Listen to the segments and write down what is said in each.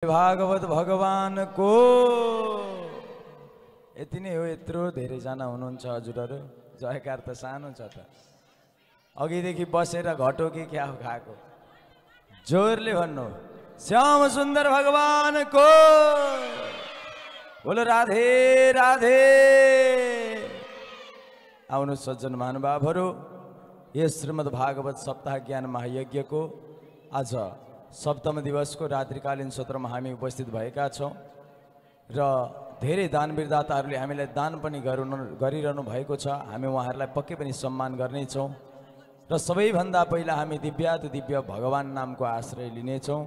भागवत भगवान को यति नै हो। यत्रो धेरैजना हुनुहुन्छ हजुरहरू। जयकार त सानो छ त, अघिदेखि बसेर घटो कि क्या हो खाएको? जोरले भन्नु, श्याम सुन्दर भगवान को बोलो राधे राधे। आउनु सज्जन महानुभावहरू, यस श्रीमद् भागवत सप्ताह ज्ञान महायज्ञ को आज सप्तम दिवस को रात्रिकालीन सत्रमा हामी उपस्थित भएका छौं र धेरै दानवीर दाताहरूले हामीलाई दान पनि गरिरहनु भएको छ। हामी उहाँहरूलाई पक्कै पनि सम्मान गर्ने छौं र सबैभन्दा पहिला हामी दिव्य भगवान नामको आश्रय लिनेछौं।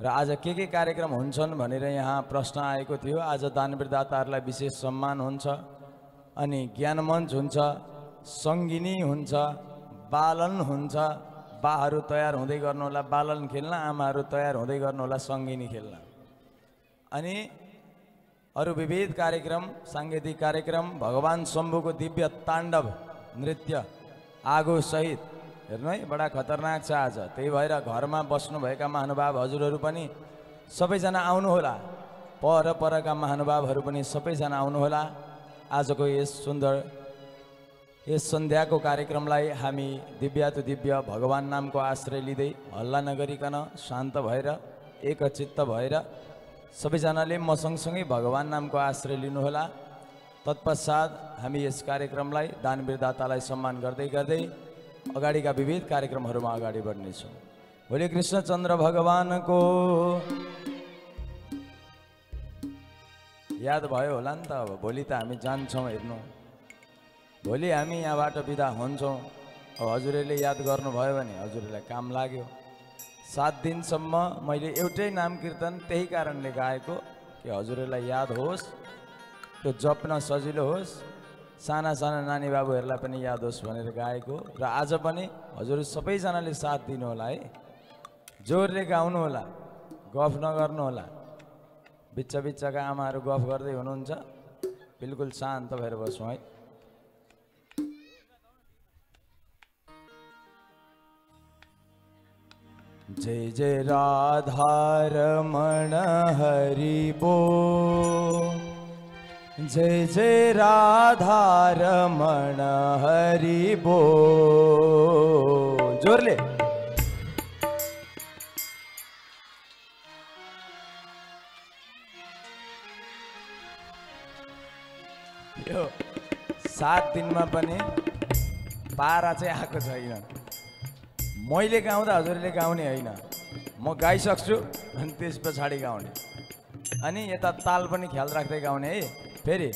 र आज के कार्यक्रम हुन्छन् भनेर यहाँ प्रश्न आएको थियो। आज दानवीर दाताहरूलाई विशेष सम्मान हुन्छ, अनि ज्ञान मञ्च हुन्छ, सङ्गिनी हुन्छ, बालन हुन्छ। बाहरू तयार हुँदै गर्नु होला बालन खेल्न, आमाहरू तयार हुँदै गर्नु होला सङ्गिनी खेल्न। अनि अरू विविध कार्यक्रम, साङ्गीतिक कार्यक्रम, भगवान शम्भुको दिव्य ताण्डव नृत्य आगो सहित हेर्नु है, बडा खतरनाक छ आज। त्यही भएर घरमा बस्नुभएका महानुभाव हजुरहरू पनि सबैजना आउनुहोला, परका महानुभावहरू पनि सबैजना आउनुहोला। आजको यस सुन्दर यस सन्ध्याको कार्यक्रमलाई हामी दिव्य भगवान नामको आश्रय लिँदै हल्ला नगरिकन शान्त भएर एकचित्त भएर सबैजनाले म सँगसँगै भगवान नामको आश्रय लिनुहोला। तत्पश्चात हामी यस कार्यक्रमलाई दानवीर दातालाई सम्मान गर्दै गर्दै अगाडिका विविध कार्यक्रमहरूमा अगाडि बढ्नेछौँ। भोलि कृष्णचन्द्र भगवानको याद भयो होला नि त। अब भोलि त हामी जान्छौँ हेर्नु, भोलि हामी यहाँबाट बिदा हुन्छौँ। अब हजुरहरूले याद गर्नुभयो भने हजुरहरूलाई काम लाग्यो। 7 दिनसम्म मैले एउटै नाम कीर्तन त्यही कारणले गाएको कि हजुरहरूलाई याद होस्, त्यो जप्न सजिलो होस्, साना नानी बाबुहरूलाई पनि याद होस् भनेर गाएको। र आज पनि हजुर सबैजनाले साथ दिनु होला है, जोरले गाउनु होला, गफ नगर्नु होला। बिच्चाका आमाहरू गफ गर्दै हुनुहुन्छ, बिल्कुल शान्त भएर बसौँ है। जय जय राधा रमण हरि बोल, जय जय राधा रमण हरि बोल। जोरले यो 7 दिनमा पनि पारा चाहिँ आएको छैन। मैले गाउँदा हजुरले गाउने होइन, म गाइसक्छु अनि त्यस पछाडि गाउने। अनि यता ताल पनि ख्याल राख्दै गाउने है। फेरि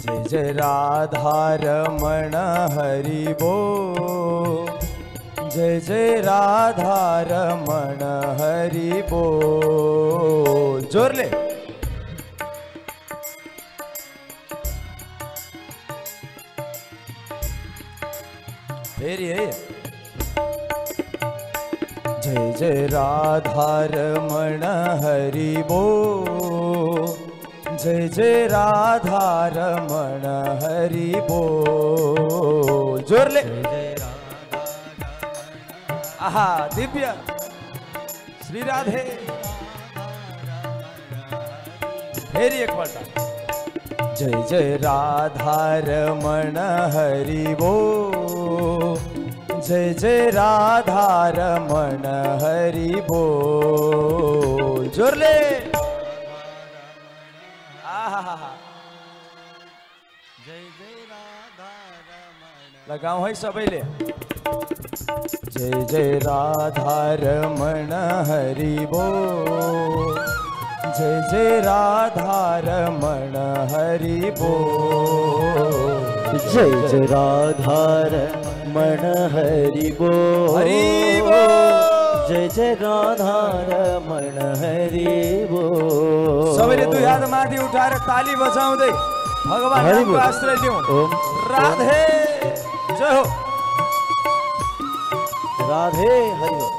जय जय राधा रमण हरि बोल, जय जय राधा रमण हरि बोल। जोरले फेरि है। जय जय राधा रमण हरि बोल, जय जय राधा रमण हरि बोल। जोरले आहा दिव्य श्री राधे। फेरि एकपल्ट जय जय राधा रमण हरि बोल, जय जय राधा रमण हरि बोल। जोरले आहा जय जय राधा रमण लगाऊ है सबैले। जय जय राधा रमण हरि बोल, जय जय राधा रमण हरि बोल। जय जय राधा रमण हरि बोल, हरि बोल। जय जय राधा रमण हरि बोल। सबैले दुई हात माथि उठाएर ताली बजाउँदै भगवान नामको आश्रय लिउँ। राधे जय हो, राधे हरि बोल।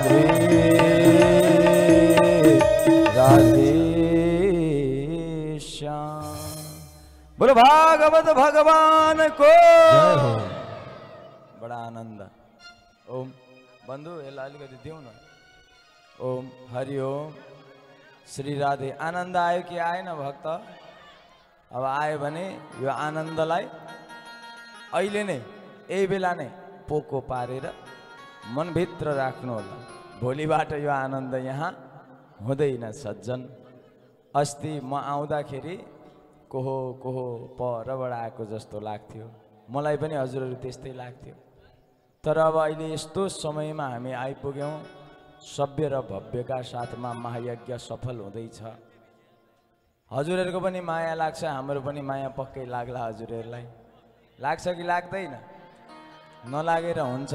राधे राधे श्याम। बोलो भागवत भगवान को जय हो। बड़ा आनंद। ओम बंधु यसलाई अलिकति दिउँ न। ओम हरि ओम श्री राधे। आनन्द आयो कि आएन भक्त? अब आयो भने यो आनन्दलाई अहिले नै यही बेला नै पोको पारेर मनभित्र राख्नु होला। भोलिबाट यो आनन्द यहाँ हुँदैन सज्जन। अस्ति म आउँदाखेरि कोहो कोहो परबाट आएको जस्तो लाग्थ्यो, मलाई पनि हजुरहरू त्यस्तै लाग्थ्यो। तर अब अहिले यस्तो समयमा हामी आइपुग्यौँ, सभ्य र भव्यका साथमा महायज्ञ सफल हुँदैछ। हजुरहरूको पनि माया लाग्छ, हाम्रो पनि माया पक्कै लाग्ला। हजुरहरूलाई लाग्छ कि लाग्दैन? नलागेर हुन्छ?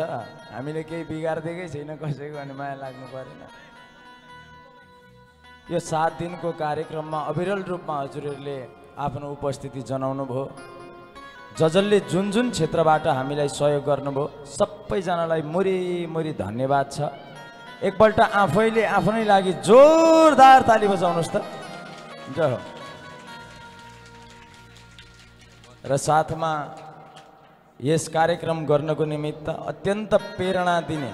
हामीले केही बिगार्दिएकै छैन कसैको, अनि माया लाग्नु परेन। यो 7 दिनको कार्यक्रममा अविरल रूपमा हजुरहरूले आफ्नो उपस्थिति जनाउनु भयो। जसले जुन जुन क्षेत्रबाट हामीलाई सहयोग गर्नुभयो सबैजनालाई मुरी मुरी धन्यवाद छ। एकपल्ट आफैले आफ्नै लागि जोरदार ताली बजाउनुहोस् त। जय हो। र साथमा यस कार्यक्रम गर्नको निमित्त अत्यन्त प्रेरणा दिने,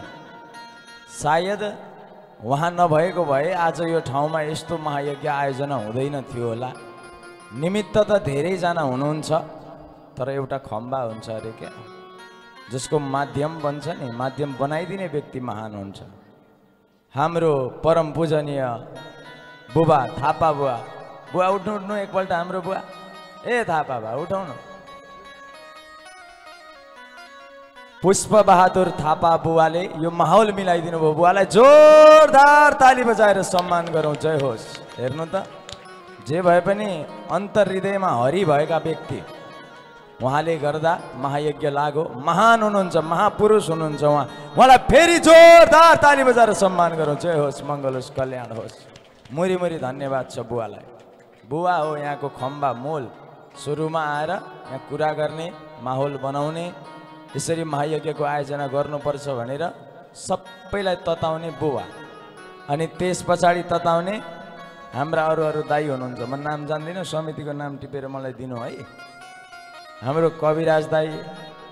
सायद उहाँ नभएको भए आज यो ठाउँमा यस्तो महायज्ञ आयोजना हुँदैन थियो होला। निमित्त त धेरैजना हुनुहुन्छ, तर एउटा खम्बा हुन्छ अरे क्या, जसको माध्यम बन्छ नि, माध्यम बनाइदिने व्यक्ति महान हुन्छ। हाम्रो परम पूजनीय बुबा थापा बुवा। बुवा उठ्नु उठ्नु एकपल्ट हाम्रो बुवा। ए थापा बा उठाउनु। पुष्प बहादुर थापा बुवाले यो माहौल मिलाइदिनु भयो। बुवालाई जोरदार ताली बजाएर सम्मान गरौँ। जय होस्। हेर्नु त, जे भए पनि अन्तर हृदयमा हरि भएका व्यक्ति, उहाँले गर्दा महायज्ञ लाग्यो। महान हुनुहुन्छ, महापुरुष हुनुहुन्छ उहाँलाई फेरि जोरदार ताली बजाएर सम्मान गरौँ। जय होस्, मङ्गल होस्, कल्याण होस्। मुरी मुरी धन्यवाद छ बुवालाई। बुवा हो यहाँको खम्बा मूल। सुरुमा आएर यहाँ कुरा गर्ने, माहौल बनाउने, यसरी महायज्ञको आयोजना गर्नुपर्छ भनेर सबैलाई तताउने बुवा। अनि त्यस पछाडि तताउने हाम्रा अरू अरू दाई हुनुहुन्छ। म नाम जान्दिनँ, समितिको नाम टिपेर मलाई दिनु है। हाम्रो कविराज दाई,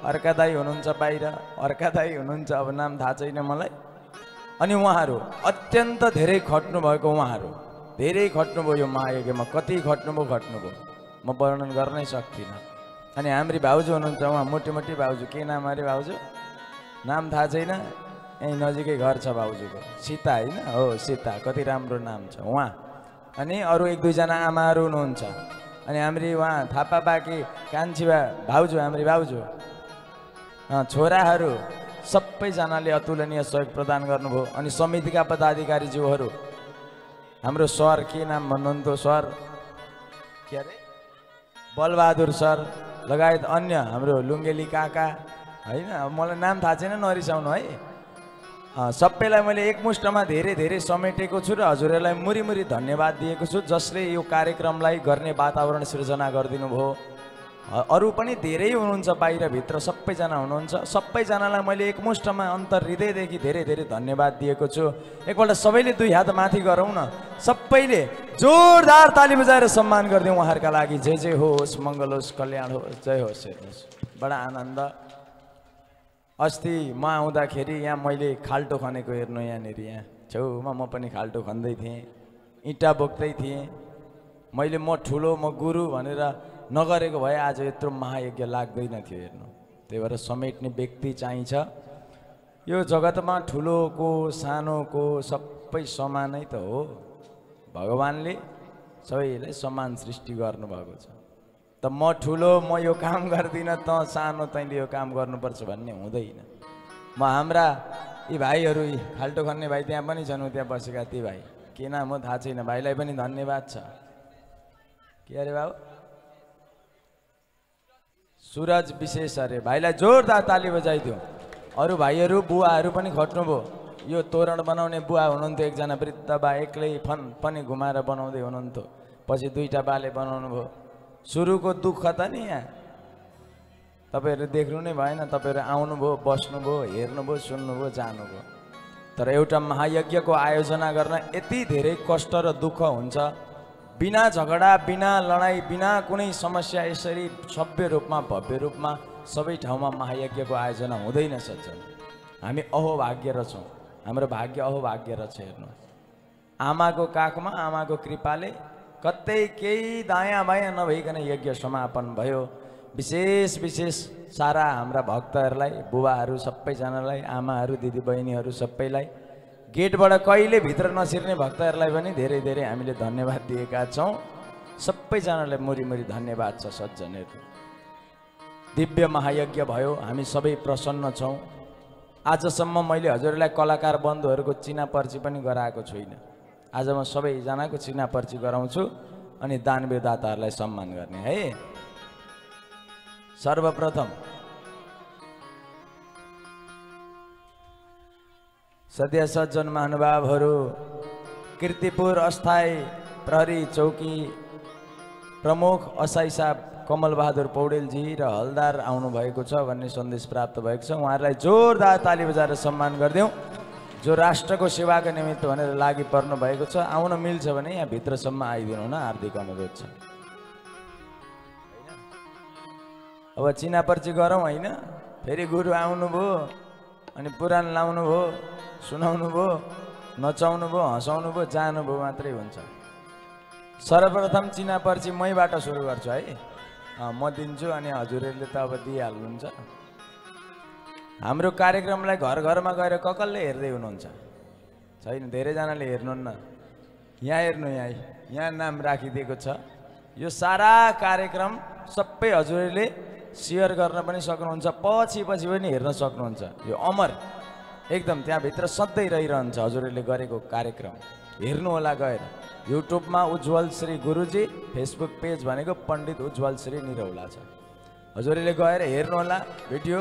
अर्का दाई हुनुहुन्छ बाहिर, अर्का दाई हुनुहुन्छ, अब नाम थाहा छैन मलाई। अनि उहाँहरू अत्यन्त धेरै खट्नुभएको, उहाँहरू धेरै खट्नुभयो यो महायज्ञमा। कति खट्नुभयो म वर्णन गर्नै सक्दिनँ। अनि हाम्री भाउजू हुनुहुन्छ, उहाँ मोटी मोटी भाउजू। के नाम अरे भाउजू? नाम थाहा छैन, यहीँ नजिकै घर छ भाउजूको। सीता होइन? हो सीता, कति राम्रो नाम छ उहाँ। अनि अरू 1-2जना आमाहरू हुनुहुन्छ। अनि हाम्री उहाँ थापा बाकी कान्छी भाउजू, हाम्री भाउजू छोराहरू सबैजनाले अतुलनीय सहयोग प्रदान गर्नुभयो। अनि समितिका पदाधिकारीज्यूहरू, हाम्रो सर, के नाम भन्नुहुन्थ्यो सर? के अरे? बलबहादुर सर लगायत अन्य हाम्रो लुङ्गेली काका होइन, मलाई नाम थाहा छैन, नरिसाउनु है। सबैलाई मैले एकमुष्टमा धेरै धेरै समेटेको छु र हजुरहरूलाई मुरी मुरी धन्यवाद दिएको छु, जसले यो कार्यक्रमलाई गर्ने वातावरण सृजना गरिदिनु भयो। अरू पनि धेरै हुनुहुन्छ, बाहिरभित्र सबैजना हुनुहुन्छ। सबैजनालाई मैले एकमुष्टमा अन्तर हृदयदेखि धेरै धेरै धन्यवाद दिएको छु। एकपल्ट सबैले 2 हात माथि गरौँ न, सबैले जोरदार ताली बजाएर सम्मान गरिदिउँ उहाँहरूका लागि। जय जय होस्, मङ्गल होस्, कल्याण होस्। जय होस्। हेर्नुहोस्, बडा आनन्द। अस्ति म आउँदाखेरि यहाँ मैले खाल्टो खनेको हेर्नु, यहाँनिर यहाँ छेउमा म पनि खाल्टो खन्दै थिएँ, इँटा बोक्दै थिएँ। मैले म ठुलो, म गुरु भनेर नगरेको भए आज यत्रो महायज्ञ लाग्दैन थियो। हेर्नु, त्यही भएर समेट्ने व्यक्ति चाहिन्छ। यो जगतमा ठुलोको सानोको सबै समानै त हो। भगवान्ले सबैलाई समान सृष्टि गर्नुभएको छ। त म ठुलो, म यो काम गर्दिनँ, त सानो, तैँले यो काम गर्नुपर्छ भन्ने हुँदैन। म हाम्रा यी भाइहरू, यी खाल्टो खन्ने भाइ त्यहाँ पनि छन्, त्यहाँ बसेका ती भाइ, के नाम हो थाहा छैन, भाइलाई पनि धन्यवाद छ। के अरे बाबु? सुरज विशेष अरे, भाइलाई जोरदार ताली बजाइदियो। अरू भाइहरू, बुवाहरू पनि खट्नुभयो। यो तोरण बनाउने बुवा हुनुहुन्थ्यो एकजना वृद्ध बा, एक्लै पनि घुमाएर बनाउँदै हुनुहुन्थ्यो। पछि 2टा बाले बनाउनु भयो। सुरुको दुःख त नि यहाँ तपाईँहरू देख्नु नै भएन। तपाईँहरू आउनुभयो, बस्नुभयो, हेर्नुभयो, सुन्नुभयो, जानुभयो। तर एउटा महायज्ञको आयोजना गर्न यति धेरै कष्ट र दुःख हुन्छ। बिना झगडा, बिना लडाइँ, बिना कुनै समस्या यसरी सभ्य रूपमा, भव्य रूपमा सबै ठाउँमा महायज्ञको आयोजना हुँदैन सज्जन। हामी अहोभाग्य रहेछौँ, हाम्रो भाग्य अहोभाग्य रहेछ। हेर्नु, आमाको काखमा आमाको कृपाले कतै केही दायाँ बायाँ नभइकन यज्ञ समापन भयो। विशेष विशेष सारा हाम्रा भक्तहरूलाई, बुबाहरू सबैजनालाई, आमाहरू, दिदीबहिनीहरू सबैलाई, गेटबाट कहिले भित्र नछिर्ने भक्तहरूलाई पनि धेरै धेरै हामीले धन्यवाद दिएका छौँ। सबैजनालाई मुरी मुरी धन्यवाद छ सज्जनहरू। दिव्य महायज्ञ भयो, हामी सबै प्रसन्न छौँ। आजसम्म मैले हजुरलाई कलाकार बन्धुहरूको चिना पर्ची पनि गराएको छुइनँ। आज म सबैजनाको चिना पर्ची गराउँछु अनि दानवीर दाताहरूलाई सम्मान गर्ने है। सर्वप्रथम सद्य सज्जन महानुभावहरू, कीर्तिपुर अस्थायी प्रहरी चौकी प्रमुख असाई साहब कमल बहादुर पौडेलजी र हलदार आउनुभएको छ भन्ने सन्देश प्राप्त भएको छ। उहाँहरूलाई जोरदार ताली बजाएर सम्मान गरिदिउँ। जो राष्ट्रको सेवाको निमित्त भनेर लागि पर्नु भएको छ, आउन मिल्छ भने यहाँ भित्रसम्म आइदिनु न, हार्दिक अनुरोध छ। अब चिना पर्ची गरौँ होइन? फेरि गुरु आउनुभयो अनि पुराण लाउनु भयो, सुनाउनु भयो, नचाउनु भयो, हँसाउनु भयो, जानुभयो मात्रै हुन्छ। सर्वप्रथम चिना पर्ची मैबाट सुरु गर्छु है। म दिन्छु अनि हजुरहरूले त अब दिइहाल्नुहुन्छ। हाम्रो कार्यक्रमलाई घर घरमा गएर कसले हेर्दै हुनुहुन्छ? छैन, धेरैजनाले हेर्नुहुन्न। यहाँ हेर्नु, यहाँ नाम राखिदिएको छ। यो सारा कार्यक्रम सबै हजुरहरूले सेयर गर्न पनि सक्नुहुन्छ, पछि पनि हेर्न सक्नुहुन्छ। यो अमर एकदम त्यहाँभित्र सधैँ रहिरहन्छ हजुरहरूले गरेको कार्यक्रम। हेर्नुहोला गएर युट्युबमा उज्जवल श्री गुरुजी, फेसबुक पेज भनेको पण्डित उज्जवल श्री निरौला छ। हजुरहरूले गएर हेर्नुहोला, भिडियो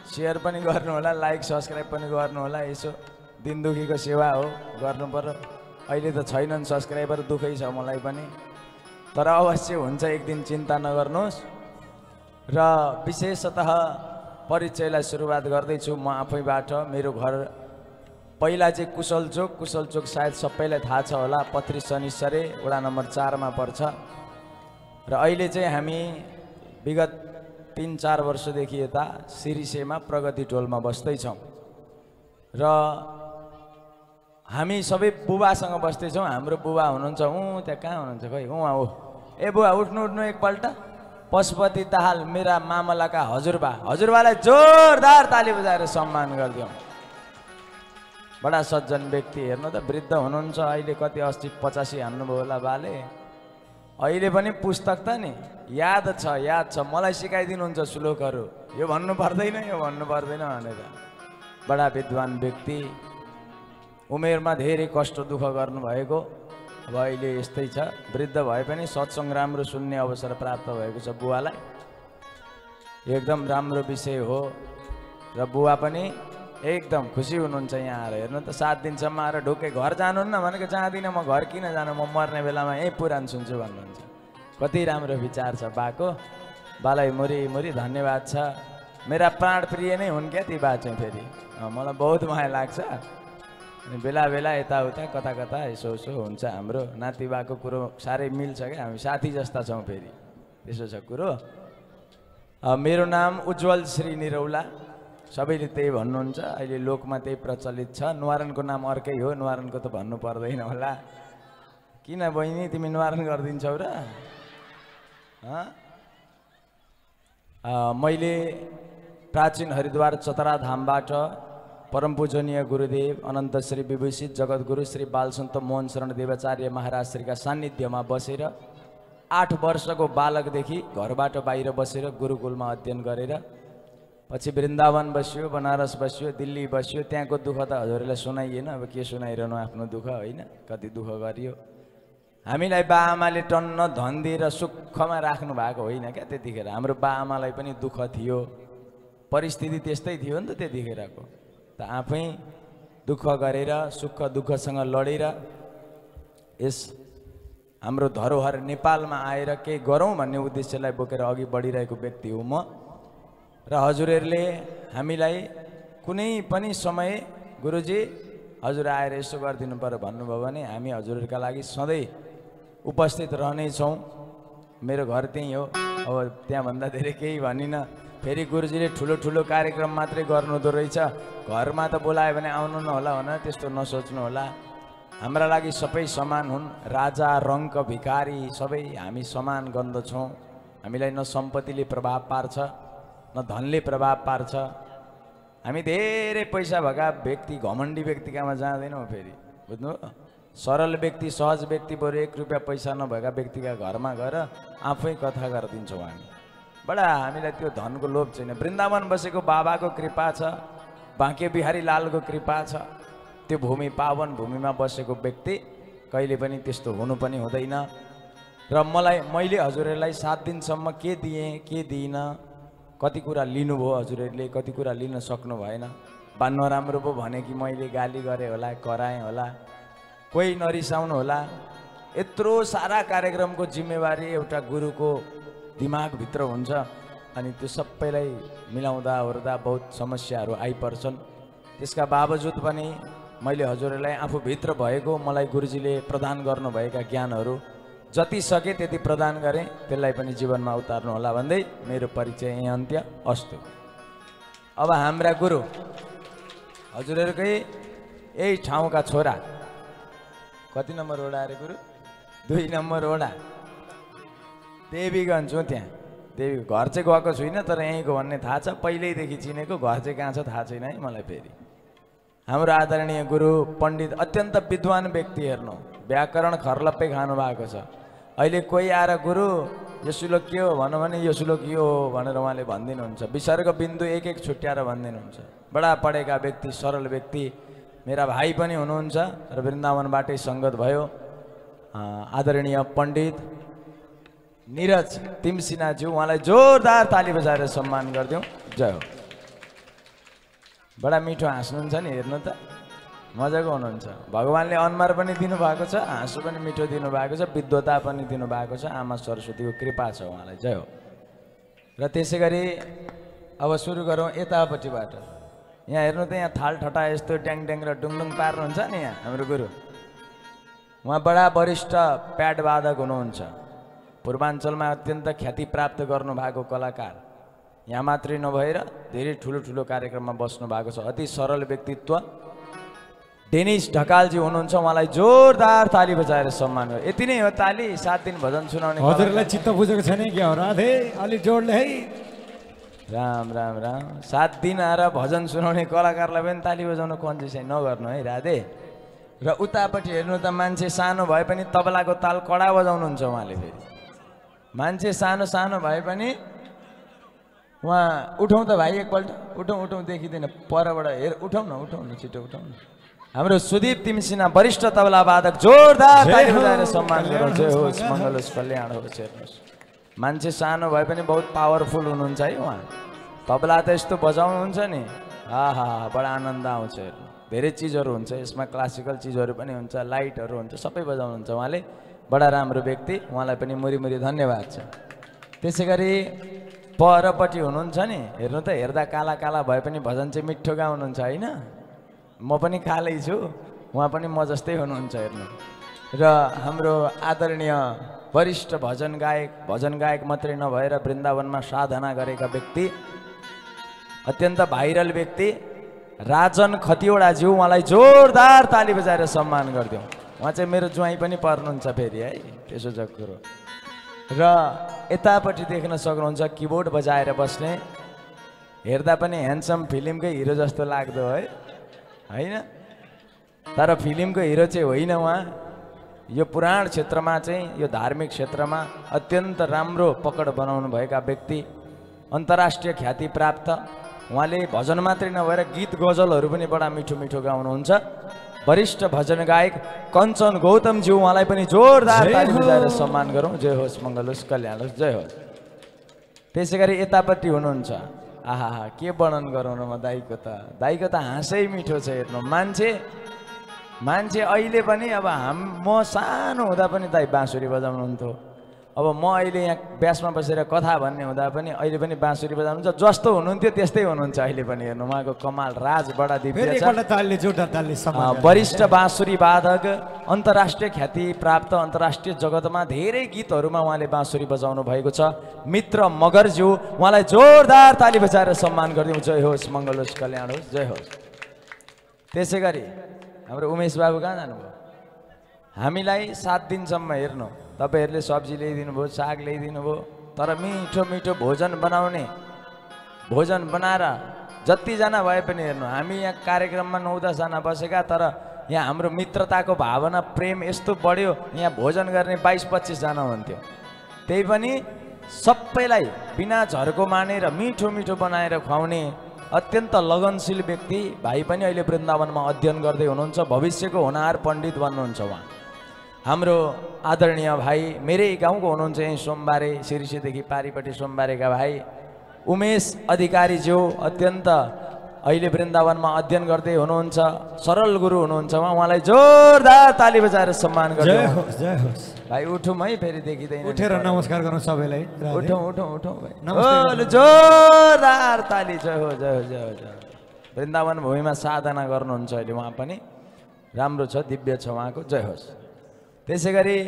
सेयर पनि गर्नुहोला, लाइक सब्सक्राइब पनि गर्नुहोला। यसो दिन दुखीको सेवा हो, गर्नु पर्यो। अहिले त छैनन् सब्सक्राइबर, दुःखै छ मलाई पनि, तर अवश्य हुन्छ एक दिन, चिन्ता नगर्नुहोस्। र विशेषतः परिचयलाई सुरुवात गर्दैछु म आफैबाट। मेरो घर पहिला चाहिँ कुशल चोक सायद सबैलाई थाहा छ होला, पत्री शनिश्चरे वडा नम्बर 4 मा पर्छ। र अहिले चाहिँ हामी विगत 3-4 वर्षदेखि यता सिरिसेमा प्रगति टोलमा बस्दैछौँ। र हामी सबै बुबासँग बस्दैछौँ। हाम्रो बुबा हुनुहुन्छ, त्यहाँ कहाँ हुनुहुन्छ खै, उहाँ हो। ए बुबा उठ्नु एकपल्ट। पशुपति दाहाल मेरा मामलाका हजुरबालाई जोरदार ताली बजाएर सम्मान गरिदिउँ। बडा सज्जन व्यक्ति, हेर्नु त वृद्ध हुनुहुन्छ अहिले, कति 80-85 हान्नुभयो होला बाले। अहिले पनि पुस्तक त नि याद छ, मलाई सिकाइदिनुहुन्छ श्लोकहरू, यो भन्नु पर्दैन भनेर। बडा विद्वान व्यक्ति, उमेरमा धेरै कष्ट दुःख गर्नुभएको, अब अहिले यस्तै छ। वृद्ध भए पनि सत्सङ्ग राम्रो सुन्ने अवसर प्राप्त भएको छ बुवालाई। एकदम राम्रो विषय हो। र बुवा पनि एकदम खुसी हुनुहुन्छ यहाँ आएर। हेर्नु त 7 दिनसम्म आएर ढुक्कै घर जानुहुन्न भनेको, जाँदिनँ म, घर किन जानु, म मर्ने बेलामा यही पुराण सुन्छु भन्नुहुन्छ। कति राम्रो विचार छ बाको। बालाई मुरी धन्यवाद छ। मेरा प्राण प्रिय नै हुन् क्या ती बा चाहिँ। फेरि मलाई बहुत माया लाग्छ। अनि बेला यताउता कता यसो हुन्छ। हाम्रो नातिबाको कुरो साह्रै मिल्छ क्या, हामी साथी जस्ता छौँ। फेरि त्यसो छ कुरो। मेरो नाम उज्जवल श्री निरौला, सबैले त्यही भन्नुहुन्छ। अहिले लोकमा त्यही प्रचलित छ। न्वारानको नाम अर्कै हो, न्वारानको त भन्नु पर्दैन होला। किन बहिनी तिमी न्वारान गरिदिन्छौ र? मैले प्राचीन हरिद्वार चतरा धामबाट परम पूजनीय गुरुदेव अनन्त श्री विभूषित जगद्गुरु श्री बालसन्त मोहन शरण देवाचार्य महाराज श्रीका सान्निध्यमा बसेर 8 वर्षको बालकदेखि घरबाट बाहिर बसेर गुरुकुलमा अध्ययन गरेर पछि वृन्दावन बस्यो, बनारस बस्यो, दिल्ली बस्यो। त्यहाँको दुःख त हजुरलाई सुनाइएन, अब के सुनाइरहनु आफ्नो दुःख, होइन? कति दुःख गरियो। हामीलाई बाआमाले टन्न धन दिएर सुखमा राख्नु भएको होइन क्या त्यतिखेर। हाम्रो बाआमालाई पनि दुःख थियो, परिस्थिति त्यस्तै थियो नि त त्यतिखेरको। त आफै दुःख गरेर सुख दुःखसँग लडेर यस हाम्रो धरोहर नेपालमा आएर केही गरौँ भन्ने उद्देश्यलाई बोकेर अघि बढिरहेको व्यक्ति हुँ म। र हजुरहरूले हामीलाई कुनै पनि समय गुरुजी हजुर आएर यसो गरिदिनु पर्यो भन्नुभयो भने हामी हजुरहरूका लागि सधैँ उपस्थित रहनेछौँ। मेरो घर त्यहीँ हो, अब त्यहाँभन्दा धेरै केही भनिनँ। फेरि गुरुजीले ठुलो ठुलो कार्यक्रम मात्रै गर्नुहुँदो रहेछ, घरमा त बोलायो भने आउनु नहोला भनेर त्यस्तो नसोच्नु होला। हाम्रा लागि सबै समान हुन्, राजा रङ्क भिखारी सबै हामी समान गन्दछौँ। हामीलाई न सम्पत्तिले प्रभाव पार्छ न धनले प्रभाव पार्छ। हामी धेरै पैसा भएका व्यक्ति घमण्डी व्यक्तिकामा जाँदैनौँ। फेरि बुझ्नु, सरल व्यक्ति सहज व्यक्ति बरु 1 रुपियाँ पैसा नभएका व्यक्तिका घरमा गएर आफै कथा गरिदिन्छौँ हामी। बडा हामीलाई त्यो धनको लोभ छैन। वृन्दावन बसेको बाबाको कृपा छ, बाँके बिहारी लालको कृपा छ। त्यो भूमि पावन भूमिमा बसेको व्यक्ति कहिले पनि त्यस्तो हुनु पनि हुँदैन। र मैले हजुरहरूलाई 7 दिनसम्म के दिएँ के दिइनँ, कति कुरा लिनुभयो हजुरहरूले, कति कुरा लिन सक्नु भएन। नराम्रो पो भने कि मैले गाली गरेँ होला, कराएँ होला, कोही नरिसाउनु होला। यत्रो सारा कार्यक्रमको जिम्मेवारी एउटा गुरुको दिमागभित्र हुन्छ अनि त्यो सबैलाई मिलाउँदा ओर्दा बहुत समस्याहरू आइपर्छन्। त्यसका बावजुद पनि मैले हजुरहरूलाई आफूभित्र भएको मलाई गुरुजीले प्रदान गर्नुभएका ज्ञानहरू जति सके त्यति प्रदान गरेँ, त्यसलाई पनि जीवनमा उतार्नु होला भन्दै मेरो परिचय यही अन्त्य अस्तु। अब हाम्रा गुरु हजुरहरूकै यही ठाउँका छोरा, कति नम्बर वडा अरे गुरु? 2 नम्बर वडा देवीगञ्ज हो। त्यहाँ देवी घर चाहिँ गएको छुइनँ, तर यहीँको भन्ने थाहा छ। पहिल्यैदेखि चिनेको, घर चाहिँ कहाँ छ थाहा छैन है मलाई। फेरि हाम्रो आदरणीय गुरु पण्डित अत्यन्त विद्वान व्यक्ति, हेर्नु व्याकरण खर्लप्पै खानु भएको छ। अहिले कोही आएर गुरु यो श्लोक के हो भन्नु भने यो श्लोक यो हो भनेर उहाँले भनिदिनुहुन्छ। विसर्ग बिन्दु एक एक छुट्याएर भनिदिनुहुन्छ। बडा पढेका व्यक्ति, सरल व्यक्ति, मेरा भाइ पनि हुनुहुन्छ र वृन्दावनबाटै सङ्गत भयो। आदरणीय पण्डित निरज तिमसिनाज्यू, उहाँलाई जोरदार ताली बजाएर सम्मान गरिदिउँ। जय हो। बडा मिठो हाँस्नुहुन्छ नि, हेर्नु त मजाको हुनुहुन्छ। भगवान्ले अनुहार पनि दिनुभएको छ, हाँसो पनि मिठो दिनुभएको छ, विद्वता पनि दिनुभएको छ। आमा सरस्वतीको कृपा छ उहाँलाई। जय हो। र त्यसै गरी अब सुरु गरौँ यतापट्टिबाट। यहाँ हेर्नु त, यहाँ थाल ठटा यस्तो ट्याङ ट्याङ र डुङडुङ पार्नुहुन्छ नि यहाँ हाम्रो गुरु। उहाँ बडा वरिष्ठ प्याड वादक हुनुहुन्छ, पूर्वाञ्चलमा अत्यन्त ख्याति प्राप्त गर्नुभएको कलाकार। यहाँ मात्रै नभएर धेरै ठुलो ठुलो कार्यक्रममा बस्नु भएको छ। अति सरल व्यक्तित्व डेनिस ढकालजी हुनुहुन्छ, उहाँलाई जोरदार ताली बजाएर सम्मान गर्यो। यति नै हो ताली। 7 दिन भजन सुनाउने हजुरलाई चित्त बुझेको छैन क्या हो राधे? अलि जोडले है। राम राम राम। 7 दिन आएर भजन सुनाउने कलाकारलाई पनि ताली बजाउनु कन्जुसाइ नगर्नु है राधे। र उतापट्टि हेर्नु त, मान्छे सानो भए पनि तबलाको ताल कडा बजाउनुहुन्छ उहाँले। फेरि मान्छे सानो सानो भए पनि उहाँ उठाउँ त भाइ एकपल्ट, उठाउँ देखिँदैन परबाट, हेर उठाउँ न छिटो उठाउँ न। हाम्रो सुदीप तिमसिना वरिष्ठ तबला वादक, जोरदार ताली बजाएर सम्मान गरौँ। जय होस्, मङ्गल होस्, कल्याण होस्। हेर्नुहोस्, मान्छे सानो भए पनि बहुत पावरफुल हुनुहुन्छ है उहाँ। तबला त यस्तो बजाउनुहुन्छ नि, आहा बडा आनन्द आउँछ। हेर्नु धेरै चिजहरू हुन्छ यसमा, क्लासिकल चिजहरू पनि हुन्छ, लाइटहरू हुन्छ, सबै बजाउनुहुन्छ उहाँले। बडा राम्रो व्यक्ति, उहाँलाई पनि मुरी धन्यवाद छ। त्यसै गरी परपट्टि हुनुहुन्छ नि, हेर्नु त, हेर्दा काला काला भए पनि भजन चाहिँ मिठो गाउनुहुन्छ होइन। म पनि कालै छु, उहाँ पनि म जस्तै हुनुहुन्छ। हेर्नु, र हाम्रो आदरणीय वरिष्ठ भजन गायक मात्रै नभएर वृन्दावनमा साधना गरेका व्यक्ति, अत्यन्त भाइरल व्यक्ति राजन खतिवडाज्यू, उहाँलाई जोरदार ताली बजाएर सम्मान गरिदिउँ। उहाँ चाहिँ मेरो ज्वाइँ पनि पर्नुहुन्छ फेरि है, त्यसो जग कुरो। र यतापट्टि देख्न सक्नुहुन्छ किबोर्ड बजाएर बस्ने, हेर्दा पनि ह्यान्डसम फिल्मकै हिरो जस्तो लाग्दो है होइन, तर फिल्मको हिरो चाहिँ होइन उहाँ। यो पुराण क्षेत्रमा चाहिँ, यो धार्मिक क्षेत्रमा अत्यन्त राम्रो पकड बनाउनु भएका व्यक्ति, अन्तर्राष्ट्रिय ख्याति प्राप्त। उहाँले भजन मात्रै नभएर गीत गजलहरू पनि बडा मिठो मिठो गाउनुहुन्छ। वरिष्ठ भजन गायक कञ्चन गौतमज्यू, उहाँलाई पनि जोरदार ताली बजाएर सम्मान गरौँ। जय होस्, मङ्गल होस्, कल्याण होस्। जय होस्। त्यसै गरी यतापट्टि हुनुहुन्छ, आहा के वर्णन गरौँ न म दाईको त हाँसै मिठो छ। हेर्नु मान्छे अहिले पनि, अब म सानो हुँदा पनि दाई बाँसुरी बजाउनुहुन्थ्यो, अब म अहिले यहाँ ब्यासमा बसेर कथा भन्ने हुँदा पनि अहिले पनि बाँसुरी बजाउनुहुन्छ जस्तो हुनुहुन्थ्यो त्यस्तै हुनुहुन्छ अहिले पनि हेर्नु उहाँको कमाल राज बडा दिव्य छ वरिष्ठ बाँसुरी वादक अन्तर्राष्ट्रिय ख्याति प्राप्त अन्तर्राष्ट्रिय जगतमा धेरै गीतहरूमा उहाँले बाँसुरी बजाउनु भएको छ मित्र मगरज्यू उहाँलाई जोरदार ताली बजाएर सम्मान गरिदिउँ जय होस् मङ्गल होस् कल्याण होस् जय होस् त्यसै गरी हाम्रो उमेश बाबु कहाँ जानुभयो हामीलाई 7 दिनसम्म हेर्नु तपाईहरुले सब्जी ल्याइदिनु भयो साग ल्याइदिनु भयो तर मिठो मिठो भोजन बनाउने भोजन बनाएर जतिजना भए पनि हेर्नु हामी यहाँ कार्यक्रममा 9-10 जना बसेका तर यहाँ हाम्रो मित्रताको भावना प्रेम यस्तो बढ्यो यहाँ भोजन गर्ने 22-25 जना हुन्थ्यो त्यही पनि सबैलाई बिना झर्को मानेर मिठो मिठो बनाएर खुवाउने अत्यन्त लगनशील व्यक्ति भाइ पनि अहिले वृन्दावनमा अध्ययन गर्दै हुनुहुन्छ भविष्यको होनहार पण्डित बन्नुहुन्छ उहाँ हाम्रो आदरणीय भाइ मेरै गाउँको हुनुहुन्छ यही सोमबारे सिरिसीदेखि पारीपट्टि सोमबारेका भाइ उमेश अधिकारीज्यू अत्यन्त अहिले वृन्दावनमा अध्ययन गर्दै हुनुहुन्छ सरल गुरु हुनुहुन्छ उहाँलाई जोरदार ताली बजाएर सम्मान गर्छौँ भाइ उठौँ है फेरि देखिँदैन उठेर नमस्कार गरौँ सबैलाई उठौँ उठौँ उठौँ भाइ जोरदार ताली जय हो जय हो जय हो जय वृन्दावन भूमिमा साधना गर्नुहुन्छ अहिले उहाँ पनि राम्रो छ दिव्य छ उहाँको जय होस् त्यसै गरी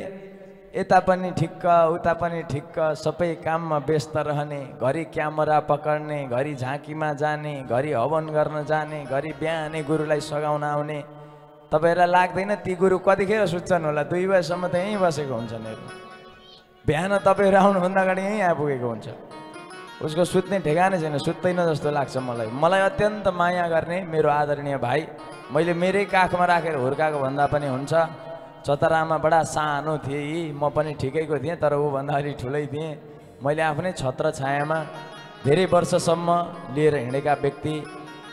यता पनि ठिक्क उता पनि ठिक्क सबै काममा व्यस्त रहने घरि क्यामेरा पकड्ने घरि झाँकीमा जाने घरि हवन गर्न जाने घरि बिहानै गुरुलाई सघाउन आउने तपाईहरुलाई लाग्दैन ती गुरु कतिखेर सुत्छन् होला 2 बजेसम्म त यहीँ बसेको हुन्छन् बिहान तपाईहरु आउनुभन्दा अगाडि यहीँ आइपुगेको हुन्छ उसको सुत्ने ठेगानै छैन सुत्दैन जस्तो लाग्छ मलाई अत्यन्त माया गर्ने मेरो आदरणीय भाइ मैले मेरै काखमा राखेर हुर्काएको भन्दा पनि हुन्छ चतरामा बडा सानो थिएँ म पनि ठिकैको थिएँ तर ऊ भन्दा अलि ठुलै थिएँ मैले आफ्नै छत्र छायामा धेरै वर्षसम्म लिएर हिँडेका व्यक्ति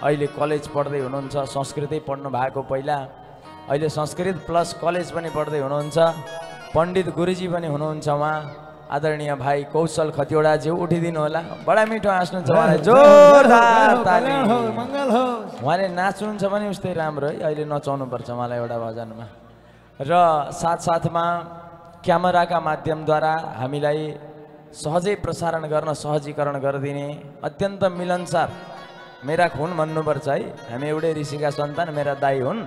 अहिले कलेज पढ्दै हुनुहुन्छ संस्कृतै पढ्नु भएको पहिला अहिले संस्कृत प्लस कलेज पनि पढ्दै हुनुहुन्छ पण्डित गुरुजी पनि हुनुहुन्छ उहाँ आदरणीय भाइ कौशल खतिवडाज्यू उठिदिनु होला बडा मिठो हाँस्नुहुन्छ उहाँलाई जोरदार ताली मङ्गल होस् उहाँले नाच्नुहुन्छ पनि उस्तै राम्रो है अहिले नचाउनु पर्छ उहाँलाई एउटा भजनमा र साथसाथमा क्यामेराका माध्यमद्वारा हामीलाई सहजै प्रसारण गर्न सहजीकरण गरिदिने अत्यन्त मिलनसार मेरा खुन भन्नुपर्छ है हामी एउटै ऋषिका सन्तान मेरा दाइ हुन्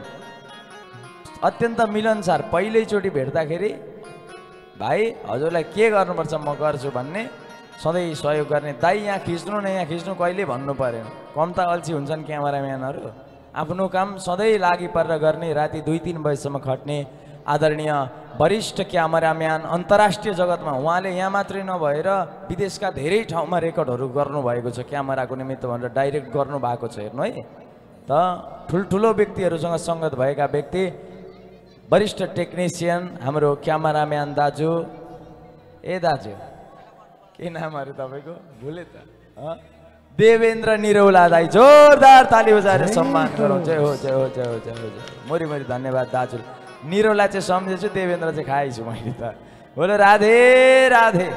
अत्यन्त मिलनसार पहिल्यैचोटि भेट्दाखेरि भाइ हजुरलाई के गर्नुपर्छ म गर्छु भन्ने सधैँ सहयोग गर्ने दाइ यहाँ खिच्नु न यहाँ खिच्नु कहिले भन्नु परेन कम त अल्छी हुन्छन् क्यामेराम्यानहरू आफ्नो काम सधैँ लागि परेर गर्ने राति 2-3 बजेसम्म खट्ने आदरणीय वरिष्ठ क्यामेराम्यान अन्तर्राष्ट्रिय जगतमा उहाँले यहाँ मात्रै नभएर विदेशका धेरै ठाउँमा रेकर्डहरू गर्नुभएको छ क्यामेराको निमित्त भनेर डाइरेक्ट गर्नुभएको छ हेर्नु है त ठुल्ठुलो व्यक्तिहरूसँग सङ्गत भएका व्यक्ति वरिष्ठ टेक्निसियन हाम्रो क्यामेराम्यान दाजु ए दाजु के नामहरू तपाईँको भुले त देवेन्द्र निरौला दाई जोरदार ताली बजाएर सम्मान गरौँ जय हो जय हो जय हो जय हो जय मोरी मोरी धन्यवाद दाजु निरौला चाहिँ सम्झेछु देवेन्द्र चाहिँ खाएछु मैले त बोलो राधे राधे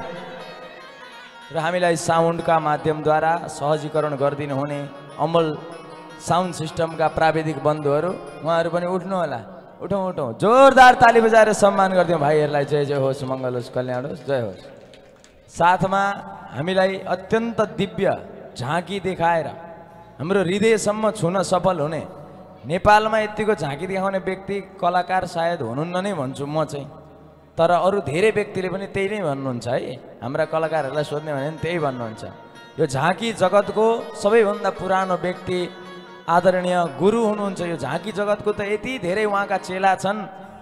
र हामीलाई साउन्डका माध्यमद्वारा सहजीकरण गरिदिनु हुने अमल साउन्ड सिस्टमका प्राविधिक बन्धुहरू उहाँहरू पनि उठ्नु होला उठौँ उठौँ जोरदार ताली बजाएर सम्मान गरिदिउँ भाइहरूलाई जय जय होस् मङ्गल होस् कल्याण होस् जय होस् साथमा हामीलाई अत्यन्त दिव्य झाँकी देखाएर हाम्रो हृदयसम्म छुन सफल हुने नेपालमा यतिको झाँकी देखाउने व्यक्ति कलाकार सायद हुनुहुन्न नै भन्छु म चाहिँ तर अरू धेरै व्यक्तिले पनि त्यही नै भन्नुहुन्छ है हाम्रा कलाकारहरूलाई सोध्ने भने पनि त्यही भन्नुहुन्छ यो झाँकी जगतको सबैभन्दा पुरानो व्यक्ति आदरणीय गुरु हुनुहुन्छ यो झाँकी जगतको त यति धेरै उहाँका चेला छन्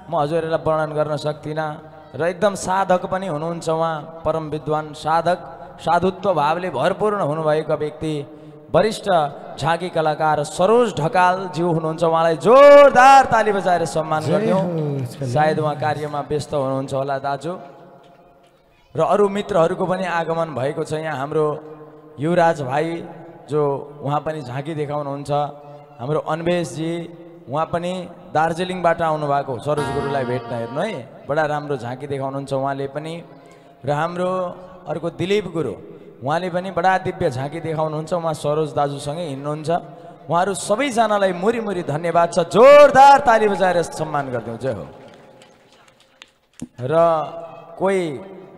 म हजुरहरूलाई वर्णन गर्न सक्दिनँ र एकदम साधक पनि हुनुहुन्छ उहाँ परम विद्वान साधक साधुत्व भावले भरपूर्ण हुनुभएको व्यक्ति वरिष्ठ झाँकी कलाकार सरोज ढकालज्यू हुनुहुन्छ उहाँलाई जोरदार ताली बजाएर सम्मान गरिदिउँ सायद उहाँ कार्यमा व्यस्त हुनुहुन्छ होला दाजु र अरू मित्रहरूको पनि आगमन भएको छ यहाँ हाम्रो युवराज भाइ जो उहाँ पनि झाँकी देखाउनुहुन्छ हाम्रो अन्वेशजी उहाँ पनि दार्जिलिङबाट आउनुभएको सरोज गुरुलाई भेट्न हेर्नु है बडा राम्रो झाँकी देखाउनुहुन्छ उहाँले पनि र हाम्रो अर्को दिलीप गुरु उहाँले पनि बडा दिव्य झाँकी देखाउनुहुन्छ उहाँ सरोज दाजुसँगै हिँड्नुहुन्छ उहाँहरू सबैजनालाई मुरी मुरी धन्यवाद छ जोरदार ताली बजाएर सम्मान गरिदिउँ जय हो र कोही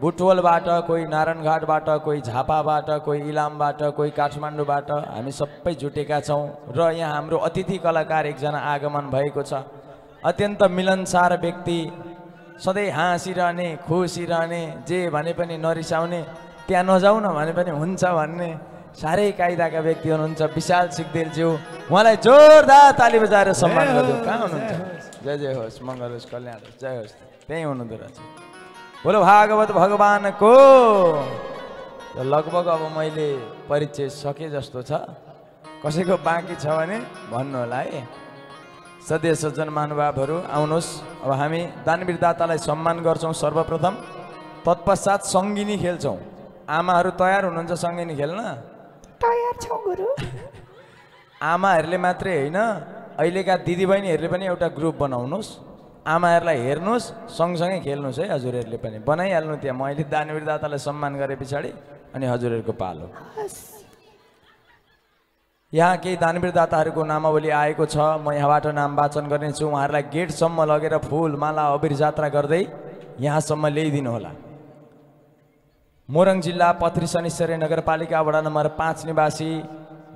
बुटवलबाट, कोही नारायणघाटबाट, कोही झापाबाट, कोही इलामबाट, कोही काठमाडौँबाट हामी सबै जुटेका छौँ र यहाँ हाम्रो अतिथि कलाकार एकजना आगमन भएको छ। अत्यन्त मिलनसार व्यक्ति, सधैँ हाँसिरहने, खुसिरहने, जे भने पनि नरिसाउने, त्यहाँ नजाऊ न भने पनि हुन्छ भन्ने साह्रै कायदाका व्यक्ति हुनुहुन्छ विशाल सिग्देलज्यू। उहाँलाई जोरदार ताली बजाएर सम्मान गरिदिउँ। कहाँ हुनुहुन्छ? जय जय होस्, मङ्गल होस्, कल्याण होस्, जय होस्। त्यहीँ हुनुहुँदो रहेछ। बोलो भागवत भगवानको। लगभग अब मैले परिचय सके जस्तो छ। कसैको बाँकी छ भने भन्नु होला है। सदस्य सज्जन महानुभावहरू आउनुहोस्। अब हामी दानवीर दातालाई सम्मान गर्छौँ सर्वप्रथम, तत्पश्चात सङ्गिनी खेल्छौँ। आमाहरू तयार हुनुहुन्छ सङ्गिनी खेल्न? तयार छौँ गुरु। आमाहरूले मात्रै होइन, अहिलेका दिदीबहिनीहरूले पनि एउटा ग्रुप बनाउनुहोस्। आमाहरूलाई हेर्नुहोस्, सँगसँगै खेल्नुहोस् है हजुरहरूले पनि। बनाइहाल्नु त्यहाँ। म अहिले दानवीर दातालाई सम्मान गरे पछाडि अनि हजुरहरूको पालो। यहाँ केही दानवीर दाताहरूको नामावली आएको छ, म यहाँबाट नाम वाचन गर्नेछु। उहाँहरूलाई गेटसम्म लगेर फुल माला अबिर जात्रा गर्दै यहाँसम्म ल्याइदिनु होला। मोरङ जिल्ला पथरी शनिश्चरी नगरपालिका वडा नम्बर 5 निवासी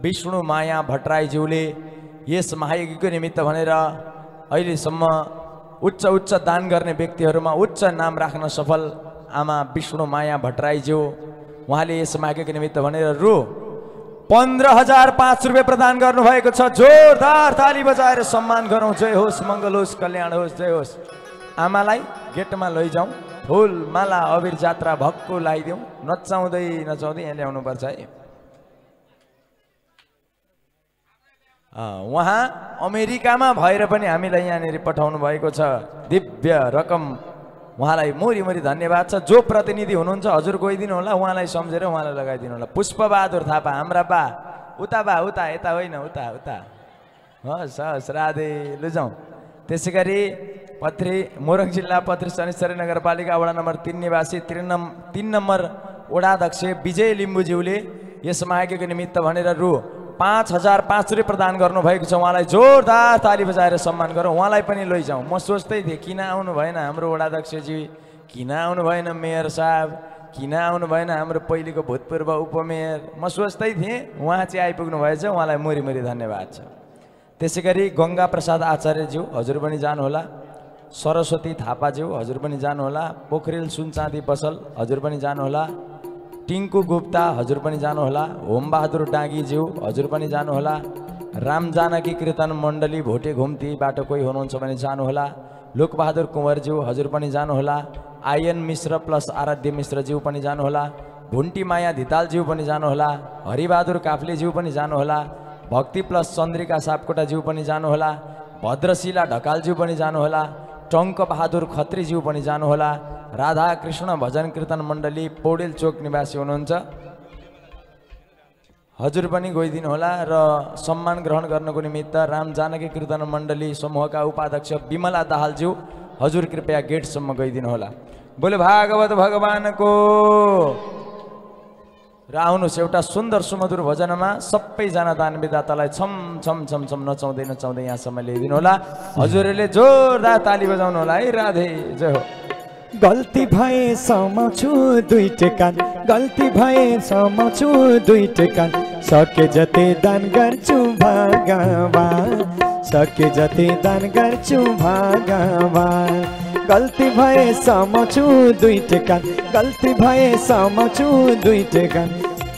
विष्णु माया भट्टराईज्यूले यस महायज्ञको निमित्त भनेर अहिलेसम्म उच्च उच्च दान गर्ने व्यक्तिहरूमा उच्च नाम राख्न सफल आमा विष्णु माया भट्टराईज्यू, उहाँले यस महायज्ञको निमित्त भनेर रु 15,005 रुपियाँ प्रदान गर्नुभएको छ। जोरदार ताली बजाएर सम्मान गरौँ। जय होस्, मङ्गल होस्, कल्याण होस्, जय होस्। आमालाई गेटमा लैजाउँ, फुल माला अबिर जात्रा भक्कु लगाइदिउँ। नचाउँदै नचाउँदै यहाँ ल्याउनुपर्छ है। उहाँ अमेरिकामा भएर पनि हामीलाई यहाँनिर पठाउनु भएको छ। दिव्य रकम, उहाँलाई मोरी मोरी धन्यवाद छ। जो प्रतिनिधि हुनुहुन्छ हजुर गइदिनु होला, उहाँलाई सम्झेर उहाँलाई लगाइदिनु होला। पुष्पबहादुर थापा, हाम्रा बा, उता बा, उता, यता होइन, उता उता। हस् हस्, राधे, लुजाउँ। त्यसै गरी मोरङ जिल्ला पथरी शनिश्चरी नगरपालिका वडा नम्बर 3 निवासी 3 नम्बर वडाध्यक्ष विजय लिम्बुज्यूले यस महायज्ञको निमित्त भनेर रु 5,005 रुपियाँ प्रदान गर्नुभएको छ। उहाँलाई जोरदार ताली बजाएर सम्मान गरौँ। उहाँलाई पनि लैजाउँ। म सोच्दै थिएँ किन आउनु भएन हाम्रो वडाध्यक्षजी, किन आउनु भएन मेयर साहब, किन आउनु भएन हाम्रो पहिलेको भूतपूर्व उपमेयर। म सोच्दै थिएँ, उहाँ चाहिँ आइपुग्नु भएछ। उहाँलाई मोरी मोरी धन्यवाद छ। त्यसै गरी गङ्गा प्रसाद आचार्यज्यू, हजुर पनि जानुहोला। सरस्वती थापाज्यू, हजुर पनि जानुहोला। पोखरेल सुनचाँदी बसल, हजुर पनि जानुहोला। टिङ्कु गुप्ता, हजुर पनि जानुहोला। होमबहादुर डाँगीज्यू, हजुर पनि जानुहोला। राम जानकी कीर्तन मण्डली भोटे घुम्तीबाट कोही हुनुहुन्छ भने जानुहोला। लोकबहादुर कुँवरज्यू, हजुर पनि जानुहोला। आयन मिश्र प्लस आराध्य मिश्रज्यू पनि जानुहोला। भुन्टी माया धितालज्यू पनि जानुहोला। हरिबहादुर काफ्लेज्यू पनि जानुहोला। भक्ति प्लस चन्द्रिका सापकोटाज्यू पनि जानुहोला। भद्रशिला ढकालज्यू पनि जानुहोला। टङ्क बहादुर खत्रीज्यू पनि जानुहोला। राधा कृष्ण भजन कीर्तन मण्डली पौडेल चोक निवासी हुनुहुन्छ, हजुर पनि गइदिनु होला। र सम्मान ग्रहण गर्नको निमित्त राम जानकी कीर्तन मण्डली समूहका उपाध्यक्ष विमला दाहालज्यू, हजुर कृपया गेटसम्म गइदिनु होला। बोले भागवत भगवानको। र आउनुहोस् एउटा सुन्दर सुमधुर भजनमा सबैजना दानविदातालाई छम छम छम छम नचाउँदै नचाउँदै यहाँसम्म ल्याइदिनु होला। हजुरहरूले जोरदार ताली बजाउनु होला है। राधे, जय हो। गल्ती भए समाउँछु दुईटे कान, गल्ती भए समाउँछु दुईटे कान, सके जति दान गर्छु भगवान, सके जति दान गर्छु भगवान। गल्ती भए समाउँछु दुईटे कान, गल्ती भए समाउँछु दुईटे कान,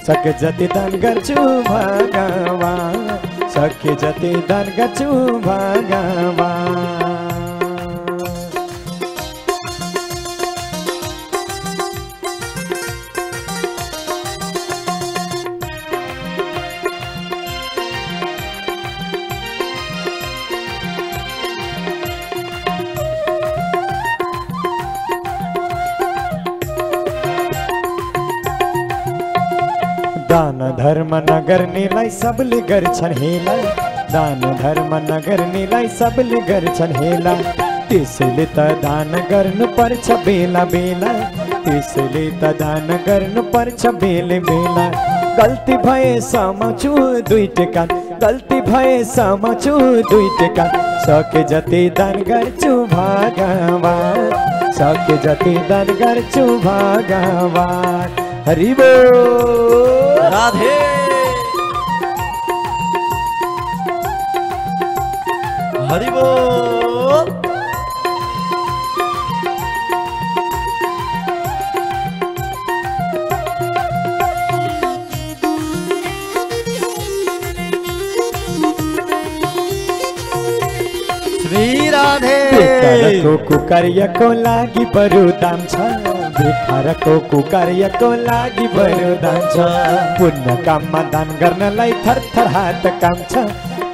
सके जति दान गर्छु भगवान, सके जति दान गर्छु भगवान। दान धर्म नगर्नेलाई सबले गर्छन् हेला, दान धर्म नगर्नेलाई सबले गर्छन् हेला, त्यसैले त दान गर्नुपर्छ बेला बेला, त्यसैले त दान गर्नुपर्छ बेला बेला। गल्ती भए समाउँछु दुईटे कान, गल्ती भए समाउँछु दुईटे कान, सके जति दान गर्छु भगवान, सके जति दान गर्छु भगवान। हरि बोल। राधे हरि बोल। श्री राधे। बेकारको कुकार्यको लागि बरु दाम छ, बेकारको कुकार्यको लागि बरु दाम छ। पुण्य काममा दान गर्नलाई थरथर हात काम्छ,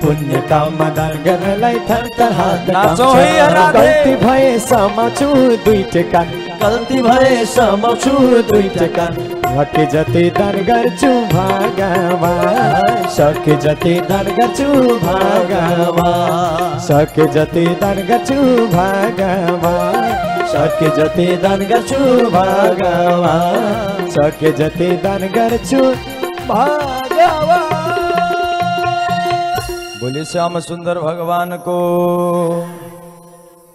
पुण्य काममा दान गर्नलाई थरथर हात नाचो काम्छ। है राधे। गल्ती भए समाउँछु दुईटे कान, गल्ती भए समाउँछु दुईटा कान। सके जति दान गर्छु भगवान, सके जति दान गर्छु भगवान, सके जति दान गर्छु भगवान, सके जति दान गर्छु भगवान, सके जति दान गर्छु भगवान। बोले श्याम सुन्दर भगवान को।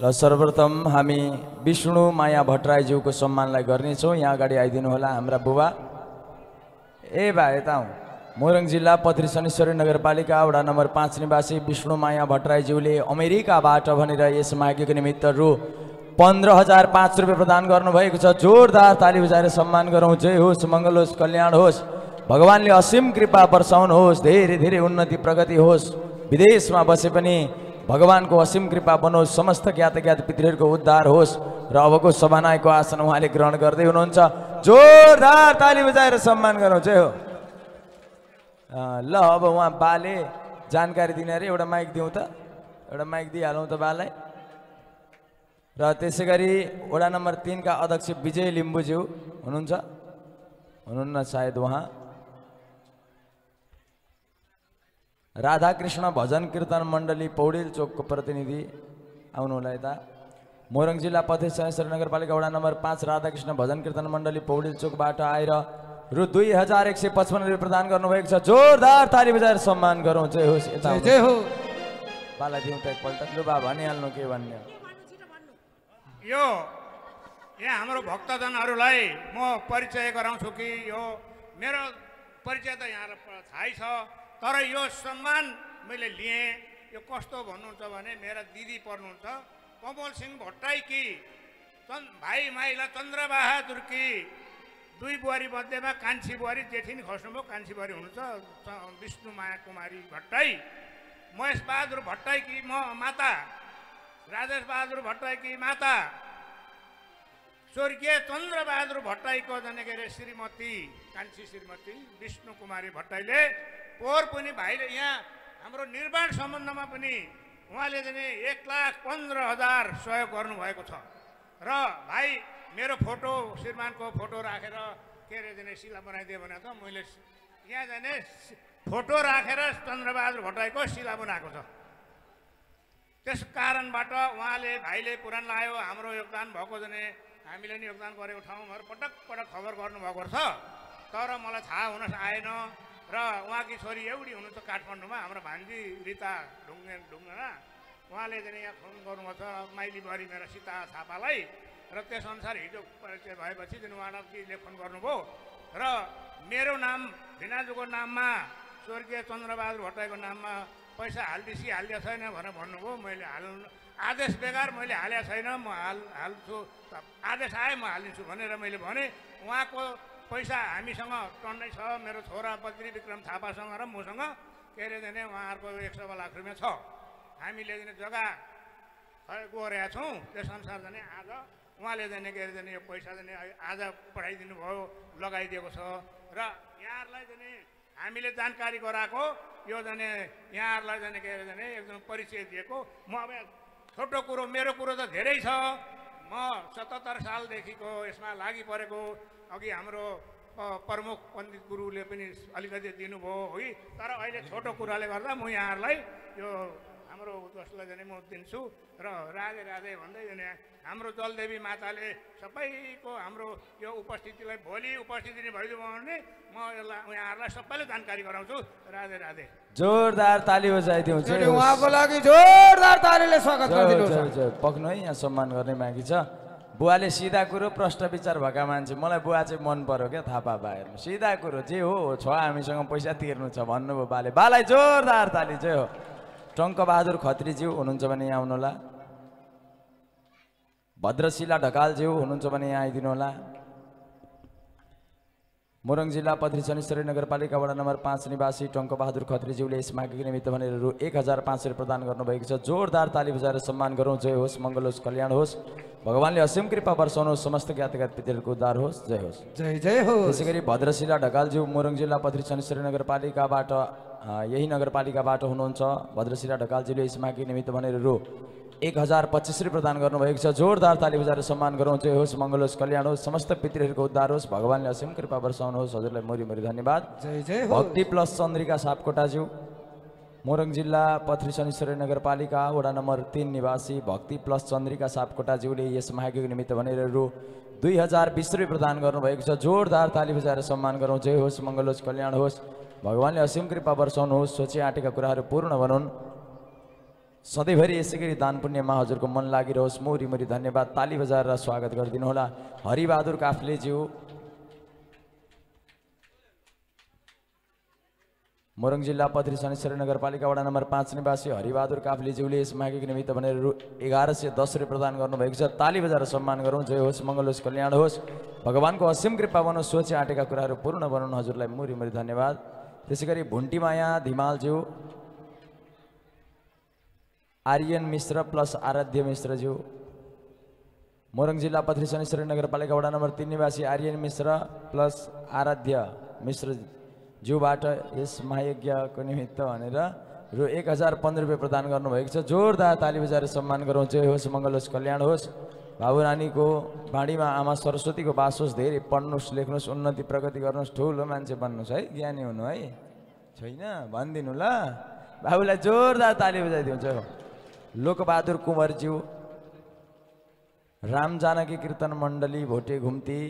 र सर्वप्रथम हामी विष्णु माया भट्टराईज्यूको सम्मानलाई गर्नेछौँ। यहाँ अगाडि आइदिनु होला हाम्रा बुबा। ए बा यता हौँ। मोरङ जिल्ला पत्री शनिश्वरी नगरपालिका वडा नम्बर 5 निवासी विष्णु माया भट्टराईज्यूले अमेरिकाबाट भनेर यस माघीको निमित्त रु 15,005 रुपियाँ प्रदान गर्नुभएको छ। जोरदार ताली बजाएर सम्मान गरौँ। जय होस्, मङ्गल होस्, कल्याण होस्, भगवानले असीम कृपा वर्षाउनुहोस्, धेरै धेरै उन्नति प्रगति होस्। विदेशमा बसे पनि भगवानको असीम कृपा बनोस्, समस्त ज्ञात ज्ञात पितृहरूको उद्धार होस्। र अबको सभानायकको आसन उहाँले ग्रहण गर्दै हुनुहुन्छ। जोरदार ताली बजाएर सम्मान गरौँ। जय हो। ल अब उहाँ बाले जानकारी दिने अरे। एउटा माइक दिउँ त, एउटा माइक दिइहालौँ त बालाई। र त्यसै गरी वडा नम्बर 3 का अध्यक्ष विजय लिम्बुज्यू हुनुहुन्छ, हुनुहुन्न सायद उहाँ। राधाकृष्ण भजन कीर्तन मण्डली पौडेल चोकको प्रतिनिधि आउनु होला यता। मोरङ जिल्ला पथेर शनिश्वरी नगरपालिका वडा नम्बर 5 राधाकृष्ण भजन कीर्तन मण्डली पौडेल चोकबाट आएर रु 2,155 रुपियाँ प्रदान गर्नुभएको छ। जोरदार ताली बजाएर सम्मान गरौँ। जय होस्। यता जय हो। बाला दिउँ त एकपल्ट। लु बा भनिहाल्नु के भन्ने। यो यहाँ हाम्रो भक्तजनहरूलाई म परिचय गराउँछु कि यो मेरो परिचय त यहाँ थाहै छ, तर यो सम्मान मैले लिएँ। यो कस्तो भन्नुहुन्छ भने मेरा दिदी पर्नुहुन्छ कमल सिंह भट्टराईकी भाइ माइला चन्द्रबहादुरकी दुई बुहारी मध्येमा कान्छी बुहारी जेठिनी खस्नुभयो, कान्छी बुहारी हुनुहुन्छ विष्णु माया कुमारी भट्टराई। महेश बहादुर भट्टराईकी म माता, राजेश बहादुर भट्टराईकी माता, स्वर्गीय चन्द्रबहादुर भट्टराईको जाने के अरे श्रीमती कान्छी श्रीमती विष्णु कुमारी भट्टराईले पोहोर पनि भाइले यहाँ हाम्रो निर्माण सम्बन्धमा पनि उहाँले चाहिँ 1,15,000 सहयोग गर्नुभएको छ। र भाइ मेरो फोटो श्रीमानको फोटो राखेर के अरे जाने शिला बनाइदियो भने त मैले यहाँ जाने फोटो राखेर चन्द्रबहादुर भट्टराईको शिला बनाएको छ। त्यस कारणबाट उहाँले भाइले पुराण लायो, हाम्रो योगदान भएको जाने हामीले नि योगदान गरेको ठाउँहरू पटक पटक खबर गर्नुभएको छ, तर मलाई थाहा हुन आएन। र उहाँकी छोरी एउटी हुनुहुन्छ काठमाडौँमा, हाम्रो भान्जी रिता ढुङ्गना, उहाँले चाहिँ यहाँ फोन गर्नुभएको छ माइली बुहारी मेरा सीता थापालाई। र त्यसअनुसार हिजो परिचय भएपछि चाहिँ उहाँले फोन गर्नुभयो र मेरो नाम भिनाजुको नाममा स्वर्गीय चन्द्रबहादुर भट्टराईको नाममा पैसा हालिदिसी हालिदिएको छैन भनेर भन्नुभयो। मैले आदेश बेकार मैले हालेको छैन, म हाल्छु, आदेश आए म हालिदिन्छु भनेर मैले भने। उहाँको पैसा हामीसँग टन्नै छ, मेरो छोरा बद्री विक्रम थापासँग र मसँग के अरे जाने उहाँहरूको 100 लाख रुपियाँ छ। हामीले जाने जग्गा गएका छौँ, त्यसअनुसार जाने आज उहाँले जाने के अरे जाने यो पैसा जाने आज पठाइदिनु भयो, लगाइदिएको छ। र यहाँहरूलाई जाने हामीले जानकारी गराएको यो जाने यहाँहरूलाई जाने के अरे जाने एकदम परिचय दिएको। म अब छोटो कुरो, मेरो कुरो त धेरै छ। म 77 सालदेखिको यसमा लागि परेको। अघि हाम्रो प्रमुख पण्डित गुरुले पनि अलिकति दिनुभयो है, तर अहिले छोटो कुराले गर्दा म यहाँहरूलाई यो हाम्रो जसलाई जाने म दिन्छु। र राधे राधे भन्दै जाने हाम्रो जलदेवी माताले सबैको हाम्रो यो उपस्थितिलाई भोलि उपस्थिति भइदियो भने म यहाँहरूलाई सबैले जानकारी गराउँछु। राधे राधे। जोरदार ताली बजाइदिउँ। उहाँको लागि जोरदार तालीले स्वागत गरिदिनुहोस्। पक्नु है, यहाँ सम्मान गर्ने बाँकी छ। बुवाले सिधा कुरो प्रश्न विचार भएका मान्छे मलाई बुवा चाहिँ मन पर्यो क्या थापा बाहेर सिधा कुरो जे हो छ हामीसँग पैसा तिर्नु छ भन्नुभयो बाले बालाई जोरदार ताली चाहिँ हो टङ्कबहादुर खत्रीज्यू हुनुहुन्छ भने यहाँ आउनुहोला भद्रशिला ढकालज्यू हुनुहुन्छ भने यहाँ आइदिनु होला मोरङ जिल्ला पथरी शनिश्चरी नगरपालिका वडा नम्बर 5 निवासी टङ्कबहादुर खत्रीज्यूले यस मागको निमित्त भनेर रु 1500 प्रदान गर्नुभएको छ जोरदार ताली बजाएर सम्मान गरौँ जय होस् मङ्गल होस् कल्याण होस् भगवानले असीम कृपा वर्षाउनुहोस् समस्त ज्ञातगात पितृहरूको उद्धार होस् जय होस् जय जय होस् त्यसै गरी भद्रशिला ढकालज्यू मोरङ जिल्ला पथरी शनिश्चरी नगरपालिकाबाट यही नगरपालिकाबाट हुनुहुन्छ भद्रशिला ढकालज्यूले यस मागको निमित्त भनेर रु 1025 प्रदान गर्नुभएको छ जोरदार ताली बजाएर सम्मान गरौँ जय होस् मङ्गल होस् कल्याण होस् समस्त पितृहरूको उद्धार होस् भगवानले असीम कृपा वर्षाउनुहोस् हजुरलाई मोरी मोरी धन्यवाद जय जय होस् भक्ति प्लस चन्द्रिका सापकोटाज्यू मोरङ जिल्ला पथरी शनिश्चरी नगरपालिका वडा नम्बर 3 निवासी भक्ति प्लस चन्द्रिका सापकोटाज्यूले यस मागको निमित्त भनेर रु 2020 प्रदान गर्नुभएको छ जोरदार ताली बजाएर सम्मान गरौँ जय होस् मङ्गल होस् कल्याण होस् भगवानले असीम कृपा वर्षाउनुहोस् सोचे आँटेका कुराहरू पूर्ण बनुन् सधैँभरि यसै गरी दान पुण्यमा हजुरको मन लागिरहोस् मोरी मोरी धन्यवाद ताली बजाएर स्वागत गरिदिनु होला हरिबहादुर काफ्लेज्यू मोरङ जिल्ला पथरी शनिश्चरी नगरपालिका वडा नम्बर 5 निवासी हरिबहादुर काफ्लेज्यूले यस मागको निमित्त भनेर रु 1110 प्रदान गर्नुभएको छ ताली बजाएर सम्मान गरौँ जय होस् मङ्गल होस् कल्याण होस् भगवानको असीम कृपा बनोस् सोचे आँटेका कुराहरू पूर्ण बनुन् हजुरलाई मोरी मोरी धन्यवाद त्यसै गरी भुन्टीमाया धिमालज्यू आर्यन मिश्र प्लस आराध्य मिश्रज्यू मोरङ जिल्ला पथरी शनिश्चरी नगरपालिका वडा नम्बर 3 निवासी आर्यन मिश्र प्लस आराध्य मिश्रज्यूबाट यस महायज्ञको निमित्त भनेर रु 1015 प्रदान गर्नुभएको छ जोरदार ताली बजाएर सम्मान गरौँ जय होस् मङ्गल होस् कल्याण होस् बाबु नानीको बाँडीमा आमा सरस्वतीको बास होस् धेरै पढ्नुहोस् लेख्नुहोस् उन्नति प्रगति गर्नुहोस् ठुलो मान्छे बन्नुहोस् है ज्ञानी हुनु है छैन भनिदिनु ल बाबुलाई जोरदार ताली बजाइदिउँ जय हो लोकबहादुर कुँवरज्यू राम जानकी कीर्तन मण्डली भोटे घुम्ती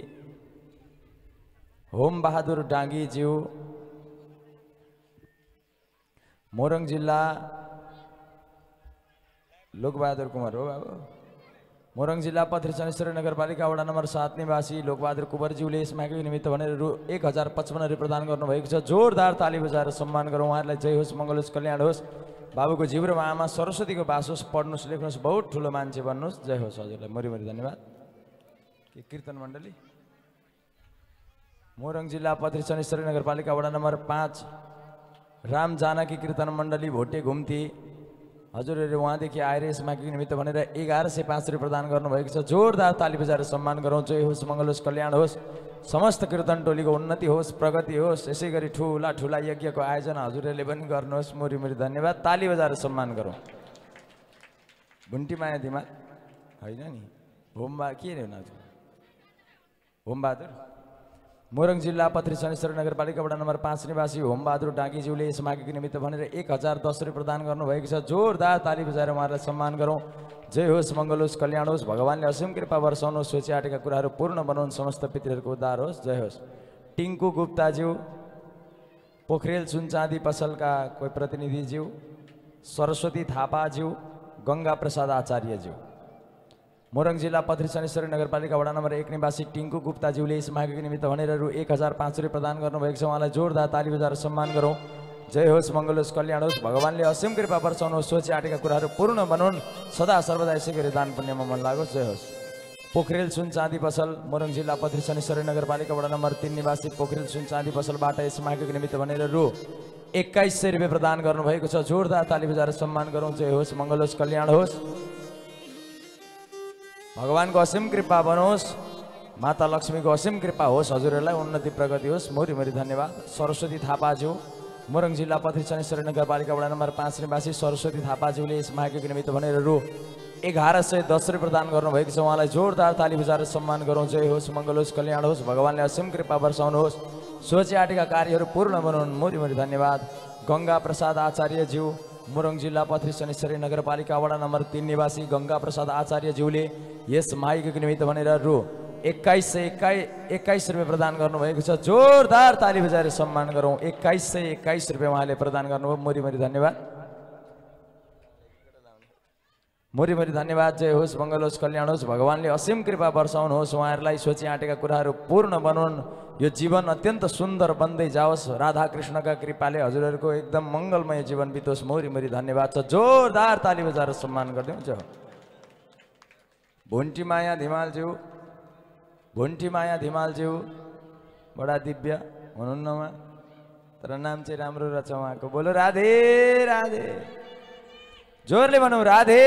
होम बहादुर डाङ्गीज्यू मोरङ जिल्ला लोकबहादुर कुँवर हो बाबु मोरङ जिल्ला पथरी शनिश्चरी नगरपालिका वडा नम्बर 7 निवासी लोकबहादुर कुँवरज्यूले यस मागको निमित्त भनेर रु 1055 प्रदान गर्नुभएको छ जोरदार ताली बजाएर सम्मान गरौँ उहाँहरूलाई जय होस् मङ्गल होस् कल्याण होस् बाबुको जिब्रोमा आमा सरस्वतीको बास होस् पढ्नुहोस् लेख्नुहोस् बहुत ठुलो मान्छे बन्नुहोस् जय होस् हजुरलाई मोरी मोरी धन्यवाद के कीर्तन मण्डली मोरङ जिल्ला पथरी शनिश्चरी नगरपालिका वडा नम्बर 5 राम जानकी कीर्तन मण्डली भोटे घुम्ती हजुरहरूले उहाँदेखि आएर यस मागको निमित्त भनेर 1105 प्रदान गर्नुभएको छ जोरदार ताली बजाएर सम्मान गरौँ जय होस् मङ्गल होस् कल्याण होस् समस्त कीर्तन टोलीको उन्नति होस् प्रगति होस् यसै गरी ठुला ठुला यज्ञको आयोजना हजुरहरूले पनि गर्नुहोस् मोरी मोरी धन्यवाद ताली बजाएर सम्मान गरौँ भुन्टीमाया दिमा होइन नि के अरे हुन होमबहादुर मोरङ जिल्ला पथरी शनिश्चरी नगरपालिका वडा नम्बर 5 निवासी होमबहादुर डाङ्गीज्यूले यस मागको निमित्त भनेर 1010 प्रदान गर्नुभएको छ जोरदार ताली बजाएर उहाँहरूलाई सम्मान गरौँ जय होस् मङ्गल होस् कल्याण होस् भगवानले असीम कृपा वर्षाउनुहोस् सोचे आँटेका कुराहरू पूर्ण बनाउन् समस्त पितृहरूको उद्धार होस् जय होस् टिङ्कु गुप्ताज्यू पोखरेल सुन चाँदी पसलका कोही प्रतिनिधिज्यू सरस्वती थापाज्यू गङ्गा प्रसाद आचार्यज्यू मोरङ जिल्ला पथरी शनिश्चरी नगरपालिका वडा नम्बर 1 निवासी टिङ्कु गुप्ताज्यूले यस मागको निमित्त भनेर रु 1005 प्रदान गर्नुभएको छ उहाँलाई जोरदार ताली बजाएर सम्मान गरौँ जय होस् मङ्गल होस् कल्याण होस् भगवानले असीम कृपा वर्षाउनुहोस् सोचे आँटेका कुराहरू पूर्ण बनुन् सदा सर्वदा यसै गरी दान पुण्यमा मन लागोस् जय होस् पोखरेल सुन चाँदी पसल मोरङ जिल्ला पथरी शनिश्चरी नगरपालिका वडा नम्बर 3 निवासी पोखरेल सुन चाँदी पसलबाट यस मागको निमित्त भनेर रु 2100 रुपियाँ प्रदान गर्नुभएको छ जोरदार ताली बजाएर सम्मान गरौँ जय होस् मङ्गल होस् कल्याण होस् भगवानको असीम कृपा बनोस् माता लक्ष्मीको असीम कृपा होस् हजुरहरूलाई उन्नति प्रगति होस् मोरी मोरी धन्यवाद सरस्वती थापाज्यू मोरङ जिल्ला पथरी शनिश्चरी नगरपालिका वडा नम्बर 5 निवासी सरस्वती थापाज्यूले यस मागको निमित्त भनेर रु 1110 प्रदान गर्नुभएको छ उहाँलाई जोरदार ताली बजाएर सम्मान गरौँ जय होस् मङ्गल होस् कल्याण होस् भगवानले असीम कृपा वर्षाउनुहोस् सोचे आँटेका कार्यहरू पूर्ण बनाउन् मोरी मोरी धन्यवाद गङ्गा प्रसाद आचार्यज्यू मोरङ जिल्ला पथरी शनिश्चरी नगरपालिका वडा नम्बर 3 निवासी गङ्गा प्रसाद आचार्यज्यूले यस मागको निमित्त भनेर रु 2121 रुपियाँ प्रदान गर्नुभएको छ जोरदार ताली बजाएर सम्मान गरौँ 2121 रुपियाँ उहाँले प्रदान गर्नुभयो मोरी मोरी धन्यवाद मुरीमुरी धन्यवाद। जय होस्, मङ्गल होस्, कल्याण होस्, भगवान्ले असीम कृपा वर्षाउनुहोस्, उहाँहरूलाई सोची आँटेका कुराहरू पूर्ण बनाउन्, यो जीवन अत्यन्त सुन्दर बन्दै जाओस्, राधा कृष्णका कृपाले हजुरहरूको एकदम मङ्गलमय जीवन बितोस्। मुरीमुरी धन्यवाद छ। जोरदार ताली बजाएर सम्मान गरिदिउँ। जो भुन्टी माया धिमालज्यू, भुन्टी माया धिमालज्यू बडा दिव्य हुनुहुन्न उहाँ, तर नाम चाहिँ राम्रो रहेछ उहाँको। बोलो राधे राधे, जोरले भनौँ राधे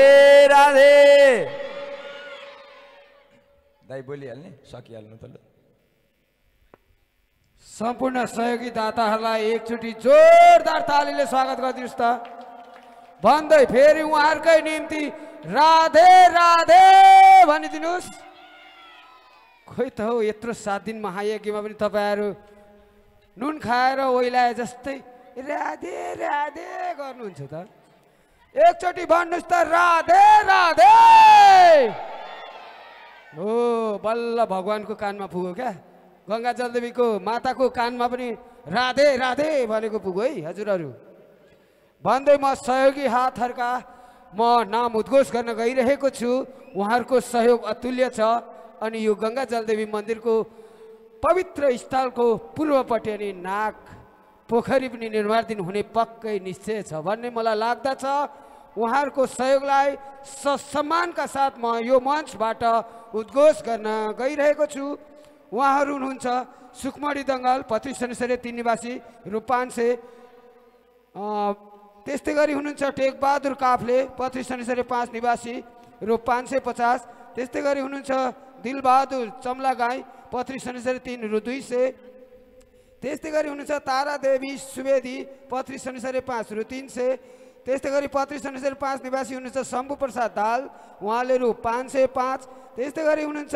राधे। दाइ बोलिहाल्ने, सकिहाल्नु त। ल सम्पूर्ण सहयोगी दाताहरूलाई एकचोटि जोरदार तालीले स्वागत गरिदिनुहोस् त भन्दै फेरि उहाँहरूकै निम्ति राधे राधे भनिदिनुहोस्। खोइ त हौ, यत्रो 7 दिन महायज्ञमा पनि तपाईँहरू नुन खाएर ओइलाए जस्तै राधे राधे गर्नुहुन्छ त। एकचोटि भन्नुहोस् त राधे राधे। हो, बल्ल भगवानको कानमा पुग्यो क्या, गङ्गा जलदेवीको माताको कानमा पनि राधे राधे भनेको पुग्यो है हजुरहरू भन्दै म सहयोगी हातहरूका म नाम उद्घोष गर्न गइरहेको छु। उहाँहरूको सहयोग अतुल्य छ अनि यो गङ्गा जलदेवी मन्दिरको पवित्र स्थलको पूर्वपट्टि अनि नाग पोखरी पनि निर्माण हुने पक्कै निश्चय छ भन्ने मलाई लाग्दछ। उहाँहरूको सहयोगलाई सम्मानका साथ म यो मञ्चबाट उद्घोष गर्न गइरहेको छु। उहाँहरू हुनुहुन्छ सुकमणी दङ्गल 25 शनिश्चरी 3 निवासी रु 500। त्यस्तै गरी हुनुहुन्छ टेकबहादुर काफले 25 शनिश्चरी 5 निवासी रु 550। त्यस्तै गरी हुनुहुन्छ दिलबहादुर चमला गाई 25 शनिश्चरी 3 रु 200। त्यस्तै गरी हुनुहुन्छ तारादेवी सुवेदी 25 शनिश्चरी 5 रु 300। त्यस्तै गरी 25 शनिश्चरी 5 निवासी हुनुहुन्छ शम्भु प्रसाद दाल, उहाँले रु 505। त्यस्तै गरी हुनुहुन्छ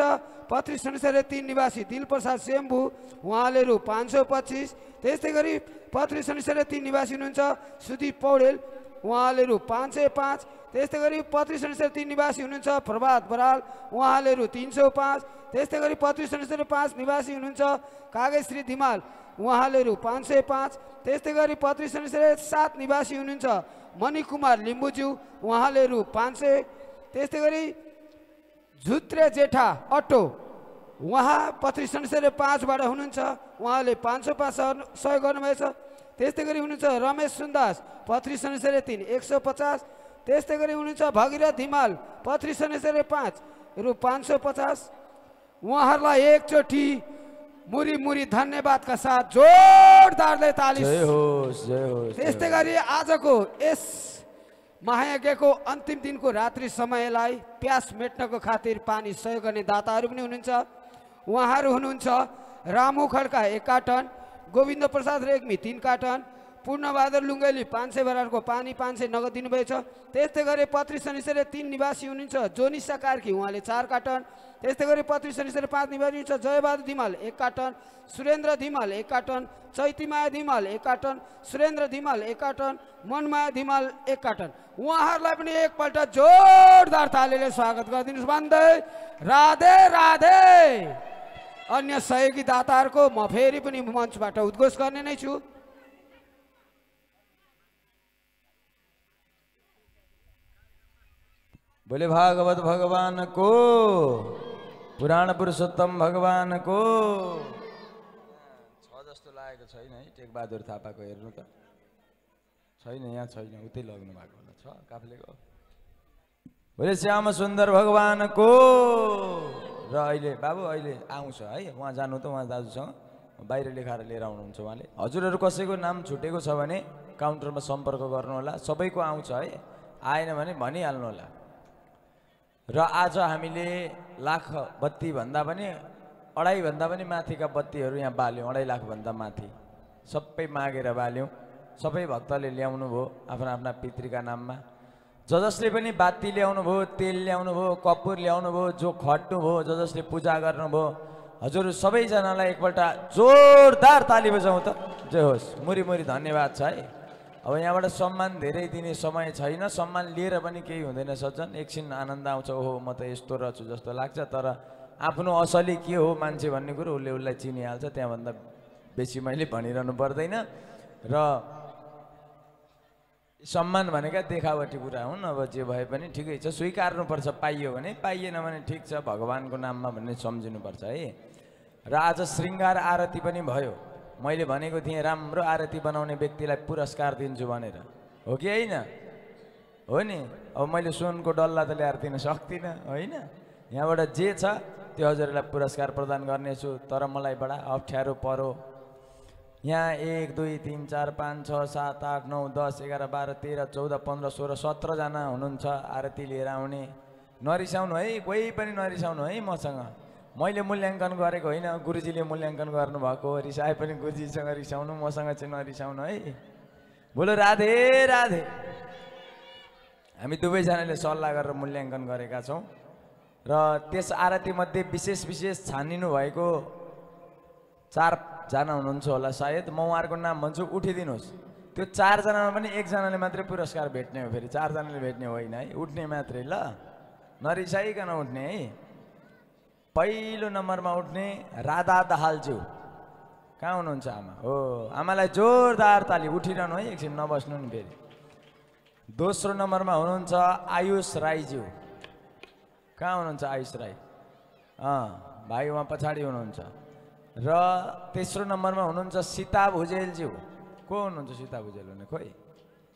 25 शनिश्चरी 3 निवासी दिलप्रसाद सेम्बु, उहाँले रु 525। त्यस्तै गरी 25 शनिश्चरी 3 निवासी हुनुहुन्छ सुदीप पौडेल, उहाँले रु 505। त्यस्तै गरी 25 शनिश्चरी 3 निवासी हुनुहुन्छ प्रभात बराल, उहाँले रु 305। त्यस्तै गरी 25 शनिश्चरी 5 निवासी हुनुहुन्छ कागेश्री धिमाल, उहाँले रु 505। त्यस्तै गरी 25 शनिश्चरी 7 निवासी हुनुहुन्छ मणिकुमार लिम्बुज्यू, उहाँले रु 500। त्यस्तै गरी झुत्रे जेठा अटो, उहाँ 25 शनिश्चरी 5 बाट हुनुहुन्छ, उहाँले 505 सहयोग गर्नुभएछ। त्यस्तै गरी हुनुहुन्छ रमेश सुन्दास 25 शनिश्चरी 3 150। त्यस्तै गरी हुनुहुन्छ भगीरथ धिमाल 25 शनिश्चरी 5 रु 550। उहाँहरूलाई एकचोटि मुरी मुरी धन्यवादका साथ जोरदारले ताली। जय होस्, जय होस्। त्यस्तै गरी आजको यस महायज्ञको अन्तिम दिनको रात्रि समयलाई प्यास मेट्नको खातिर पानी सहयोग गर्ने दाताहरू पनि हुनुहुन्छ। उहाँहरू हुनुहुन्छ रामु खड्का 1 कार्टन, गोविन्द प्रसाद रेग्मी 3 कार्टन, पूर्णबहादुर लुङ्गेली 500 बरारको पानी 500 नगद दिनुभएछ। त्यस्तै गरी 25 शनिश्चरी 3 निवासी हुनुहुन्छ जोनिसा कार्की, उहाँले 4 कार्टन। त्यस्तै गरी 25 शनिश्चरी 5 निवासी हुनुहुन्छ Jaybahadur Dhimal 1 carton, Surendra Dhimal 1 carton, Chaitimaya Dhimal 1 carton, Surendra Dhimal 1 carton, Manmaya Dhimal 1 carton. उहाँहरूलाई पनि एकपल्ट जोरदार तालीले स्वागत गरिदिनुहोस् भन्दै राधे राधे। अन्य सहयोगी दाताहरूको म फेरि पनि मञ्चबाट उद्घोष गर्ने नै छु। बोले भागवत भगवान को, पुराण पुरुषोत्तम भगवान को। छ जस्तो लागेको छैन है टेकबहादुर थापाको, हेर्नु त छैन, यहाँ छैन, उतै लग्नु भएको होला। छ काफ्लेको। बोले श्याम सुन्दर भगवान को। र अहिले बाबु अहिले आउँछ है, उहाँ जानु त, उहाँ दाजुसँग बाहिर लेखाएर लिएर आउनुहुन्छ उहाँले। हजुरहरू कसैको नाम छुटेको छ भने काउन्टरमा सम्पर्क गर्नु होला, सबैको आउँछ है, आएन भने भनिहाल्नु होला। र आज हामीले लाख बत्ती भन्दा पनि 2.5 भन्दा पनि माथिका बत्तीहरू यहाँ बाल्यौँ, 2.5 लाख भन्दा माथि सबै मागेर बाल्यौँ। सबै भक्तले ल्याउनु भयो आफ्ना आफ्ना पितृका नाममा। जसले पनि बाती ल्याउनु भयो, तेल ल्याउनु भयो, कपुर ल्याउनु भयो, जो खट्नु भयो, जसले पूजा गर्नुभयो, हजुर सबैजनालाई एकपल्ट जोरदार ताली बजाउँ त। जय होस्, मुरी मुरी धन्यवाद छ है। अब यहाँबाट सम्मान धेरै दिने समय छैन, सम्मान लिएर पनि केही हुँदैन सज्जन। एकछिन आनन्द आउँछ, ओहो म त यस्तो रहेछु जस्तो लाग्छ, तर आफ्नो असली के हो मान्छे भन्ने कुरो उसलाई चिनिहाल्छ। त्यहाँभन्दा बेसी मैले भनिरहनु पर्दैन। र सम्मान भनेका देखावटी कुरा हुन्। अब जे भए पनि ठिकै छ, स्वीकार्नुपर्छ। पाइयो भने, पाइएन भने ठिक छ, भगवानको नाममा भन्ने सम्झिनुपर्छ है। र आज श्रृङ्गार आरती पनि भयो। मैले भनेको थिएँ राम्रो आरती बनाउने व्यक्तिलाई पुरस्कार दिन्छु भनेर, हो कि होइन? हो नि। अब मैले सुनको डल्ला त ल्याएर दिन सक्दिनँ होइन। यहाँबाट जे छ त्यो हजुरलाई पुरस्कार प्रदान गर्नेछु। तर मलाई बडा अप्ठ्यारो पर्यो। यहाँ 1 2 3 4 5 6 7 8 9 10 11 12 13 14 15 16 17 जना हुनुहुन्छ आरती लिएर आउने। नरिसाउनु है, कोही पनि नरिसाउनु है मसँग। मैले मूल्याङ्कन गरेको होइन, गुरुजीले मूल्याङ्कन गर्नुभएको। रिसाए पनि गुरुजीसँग रिसाउनु, मसँग चाहिँ नरिसाउनु है। बोलो राधे राधे। हामी दुवैजनाले सल्लाह गरेर मूल्याङ्कन गरेका छौँ। र त्यस आरतीमध्ये विशेष छानिनु भएको 4 जना हुनुहुन्छ होला सायद। म उहाँहरूको नाम भन्छु, उठिदिनुहोस्। त्यो 4 जनामा पनि 1 जनाले मात्रै पुरस्कार भेट्ने हो। फेरि 4 जनाले भेट्ने होइन है, उठ्ने मात्रै ल, नरिसाइकन उठ्ने है। पहिलो नम्बरमा उठ्ने राधा दाहालज्यू। कहाँ हुनुहुन्छ आमा? हो, आमालाई जोरदार ताली। उठिरहनु है, एकछिन नबस्नु नि फेरि। दोस्रो नम्बरमा हुनुहुन्छ आयुष राईज्यू। कहाँ हुनुहुन्छ आयुष राई? भाइ उहाँ पछाडि हुनुहुन्छ। र तेस्रो नम्बरमा हुनुहुन्छ सीता भुजेलज्यू। को हुनुहुन्छ सीता भुजेल हुने? खोइ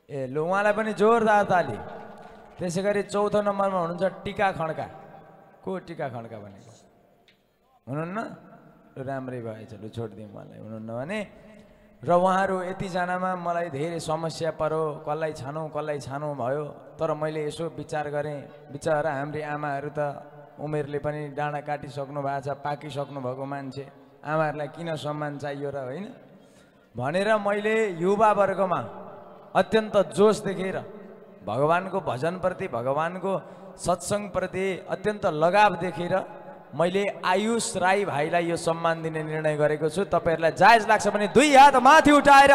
ए ल, उहाँलाई पनि जोरदार ताली। त्यसै गरी चौथो नम्बरमा हुनुहुन्छ टिका खड्का। को टिका खड्का भनेको? हुनुहुन्न? राम्रै भएछ, लु छोडिदिउँ उहाँलाई। हुनुहुन्न भने र उहाँहरू यतिजनामा मलाई धेरै समस्या पर्यो, कसलाई छानौँ भयो। तर मैले यसो विचार गरेँ, बिचरा हाम्री आमाहरू त उमेरले पनि डाँडा काटिसक्नु भएको छ, पाकिसक्नु भएको मान्छे, आमाहरूलाई किन सम्मान चाहियो र होइन भनेर मैले युवा वर्गमा अत्यन्त जोस देखेर भगवानको भजनप्रति, भगवानको सत्सङ्गप्रति अत्यन्त लगाव देखेर मैले आयुष राई भाइलाई यो सम्मान दिने निर्णय गरेको छु। तपाईहरुलाई जायज लाग्छ भने 2 हात माथि उठाएर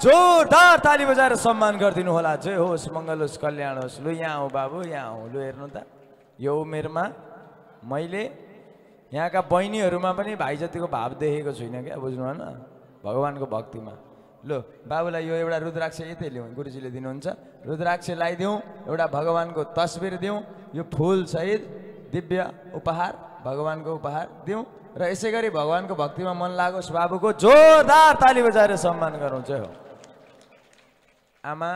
जोरदार ताली बजाएर सम्मान गरिदिनु होला। जय होस्, मङ्गल होस्, कल्याण होस्। लु यहाँ आऊ बाबु, यहाँ आऊ। लु हेर्नु त, यो उमेरमा मैले यहाँका बहिनीहरूमा पनि भाइ जतिको भाव देखेको छुइनँ क्या, बुझ्नु भएन? भगवानको भक्तिमा। लु बाबुलाई यो एउटा रुद्राक्ष यतै ल्याउँ, गुरुजीले दिनुहुन्छ। रुद्राक्ष लगाइदिउँ, एउटा भगवानको तस्बिर दिउँ, यो फुल सहित दिव्य उपहार, भगवानको उपहार दिउँ। र यसै गरी भगवानको भक्तिमा मन लागोस्। बाबुको जोरदार ताली बजाएर सम्मान गरौँ। चाहिँ हो आमा,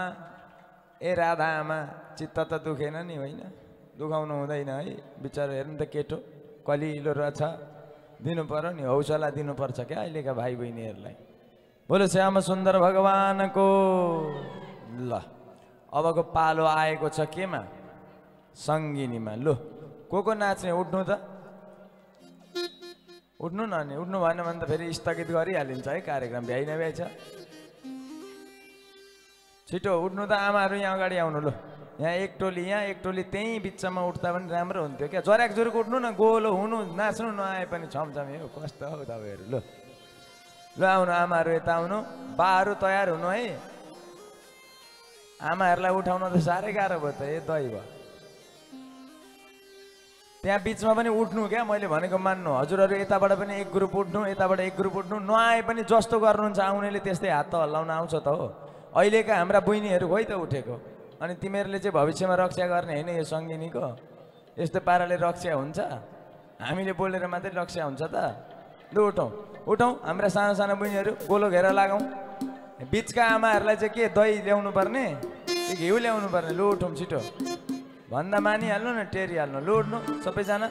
ए राधा आमा, चित्त त दुखेन नि? होइन, दुखाउनु हुँदैन है। बिचरा हेर्नु त, केटो कलिलो रहेछ, दिनु पर्यो नि, हौसला दिनुपर्छ क्या अहिलेका भाइ बहिनीहरूलाई। बोलो श्याम सुन्दर भगवानको। ल अबको पालो आएको छ केमा? सङ्गिनीमा। लु को नाच्ने? उठ्नु त, उठ्नु न नि। उठ्नु भएन भने त फेरि स्थगित गरिहालिन्छ है कार्यक्रम। भ्याइ नभ्याइ छ, छिटो उठ्नु त। आमाहरू यहाँ अगाडि आउनु। लु यहाँ एक टोली, यहाँ एक टोली, त्यहीँ बिचमा उठ्दा पनि राम्रो हुन्थ्यो क्या। जराक जुरुक उठ्नु न, गोलो हुनु, नाच्नु नआए पनि छमछमी हो। कस्तो हो तपाईँहरू? लु लु आउनु, आमाहरू यता आउनु। बाहरू तयार हुनु है। आमाहरूलाई उठाउन त साह्रै गाह्रो भयो त। ए दही भयो। त्यहाँ बिचमा पनि उठ्नु क्या, मैले भनेको मान्नु। हजुरहरू यताबाट पनि एक ग्रुप उठ्नु, यताबाट एक ग्रुप उठ्नु। नआए पनि जस्तो गर्नुहुन्छ आउनेले त्यस्तै हात त हल्लाउन आउँछ त हो। अहिलेका हाम्रा बहिनीहरू खोइ त उठेको। अनि तिमीहरूले चाहिँ भविष्यमा रक्षा गर्ने होइन यो सङ्गिनीको? यस्तो पाराले रक्षा हुन्छ? हामीले बोलेर मात्रै रक्षा हुन्छ त? लु उठौँ, उठौँ। हाम्रा सानो सानो बहिनीहरू गोलो घेरा लगाउँ। बिचका आमाहरूलाई चाहिँ के दही ल्याउनु पर्ने कि घिउ ल्याउनु पर्ने? लु उठौँ छिटो। भन्दा मानिहाल्नु न, टेरिहाल्नु। लु उठ्नु सबैजना।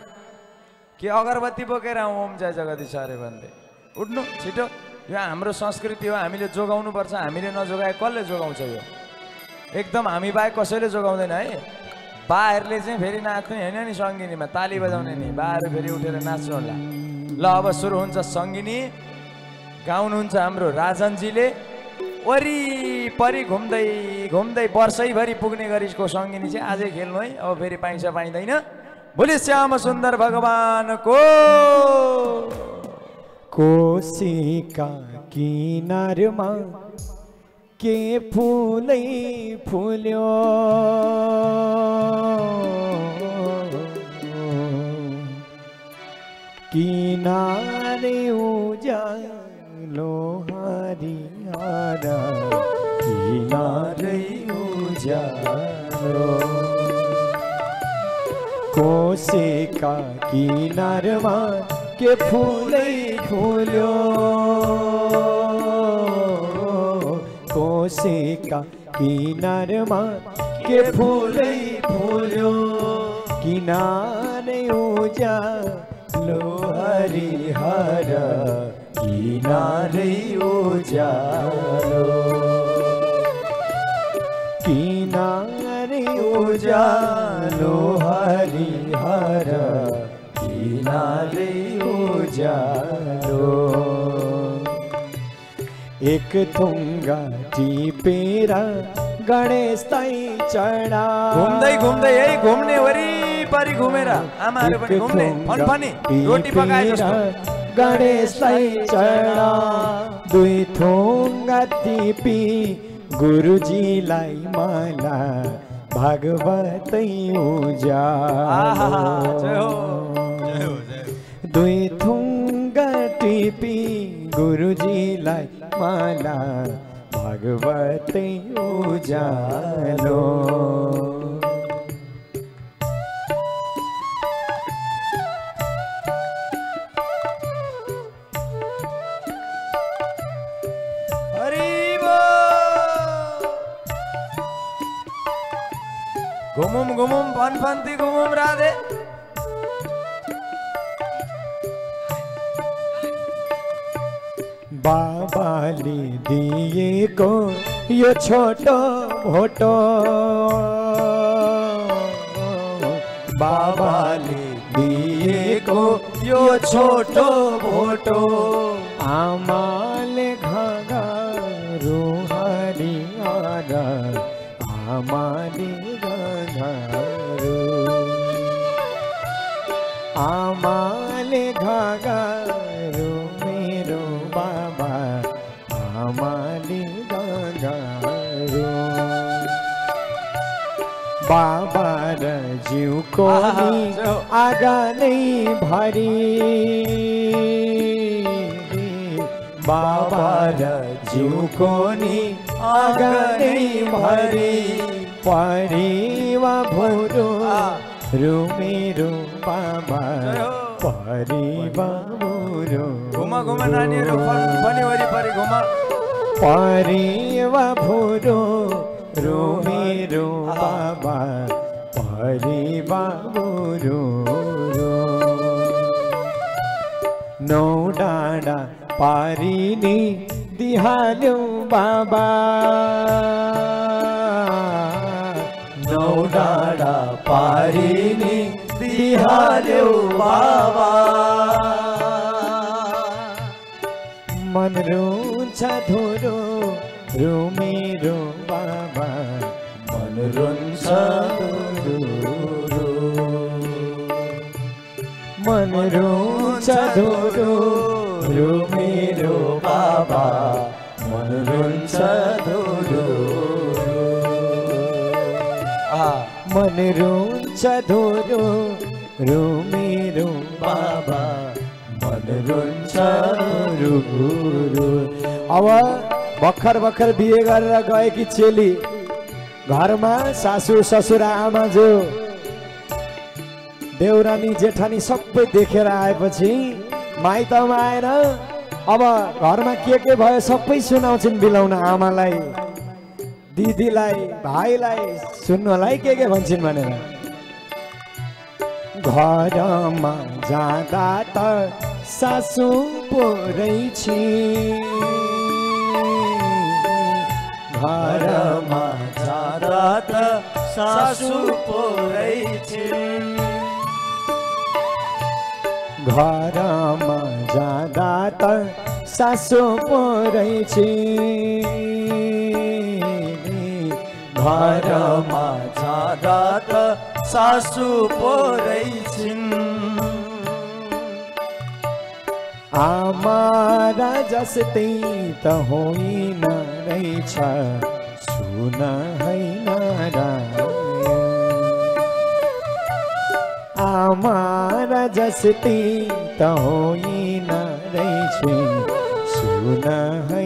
के अगरबत्ती बोकेर आउँ ओम जय जगदीश अरे भन्दै? उठ्नु छिटो। यो हाम्रो संस्कृति हो, हामीले जोगाउनु पर्छ। हामीले नजोगाए कसले जोगाउँछ? यो एकदम हामी बाहेक कसैले जोगाउँदैन है। बाहरूले चाहिँ फेरि नाच्ने होइन नि सङ्गिनीमा, ताली बजाउने नि। बाहरू फेरि उठेर नाच्नु होला। ल अब सुरु हुन्छ सङ्गिनी। गाउनुहुन्छ हाम्रो राजनजीले। वरिपरि घुम्दै घुम्दै वर्षैभरि पुग्ने गरिसको सङ्गिनी चाहिँ आजै खेल्नु है। अब फेरि पाइन्छ पाइँदैन। बोले श्याम सुन्दर भगवानको। कोसीका किनारमा के फुलै फुल्यो, किनारे उज्यालो हरिहर किनारै उज्यालो कोसेका किनारमा के फुलै फुल्यो कोसेका किनारमा के फुलै फुल्यो किनारै उज्यालो हरिहर किनारै उज्यालो किनारै उज्यालो हरिहर किनारै उज्यालो एक थुङ्गा टिपेर गणेशलाई चढा घुम्दै घुम्दै है घुम्ने वरिपरि घुमेर आमाहरू पनि घुम्ने फनफनी रोटी पकाए जस्तो गणेशलाई चढा दुई थुङ्गा टिपी गुरुजीलाई मला भागवतै उज्यालो दुई थुङ्गा टिपी गुरुजीलाई मला भागवतै उज्यालो घुमुम घुमुम फनफन्ती घुमुम राधे बाबाले दिएको यो छोटो भोटो बाबाले दिएको यो छोटो भोटो आमाले घाँगारो हरिहर आमाले घाँगारो आमाले घाँगारो मेरो बाबा आमाले घाँगारो बाबा र जिउको नि आँगनै भरि बाबा र जिउको नि आँगनै भरि परिवा भोरो मेरो बाबा परिवा भोरो घुमा घुमा नानीहरू फनफनी वरिपरि घुमा परिवा भोरो मेरो बाबा परिवा भोरो नौ डाँडा पारिनी दिहाल्यो बाबा नौ डाँडा पारिनी दिहाल्यो बाबा मन रुन्छ धुरो मेरो बाबा मन रुन्छ धुरो मन रुन्छ धुरो मेरो बाबा मन रुन्छ धुरो मन रुन्छ धुरो मेरो बाबा मन रुन्छ धुरो अब भर्खर भर्खर बिहे गरेर गएकी चेली घरमा सासू ससुरा आमा जो देउरानी जेठानी सबै देखेर आएपछि माइतमा आएर अब घरमा के भयो सबै सुनाउँछन् बिलाउन आमालाई दिदीलाई भाइलाई सुन्नलाई के भन्छन् भनेर घरमा जाँदा त सासू पोरै घरमा जाँदा त सासू पोरै घरमा जाँदा त सासू पोरै घरमा जाँदा त सासू पोरै आमारा जस्तै त होइन रहेछ सुन है आमारा जस्तै त होइन रहेछ सुन है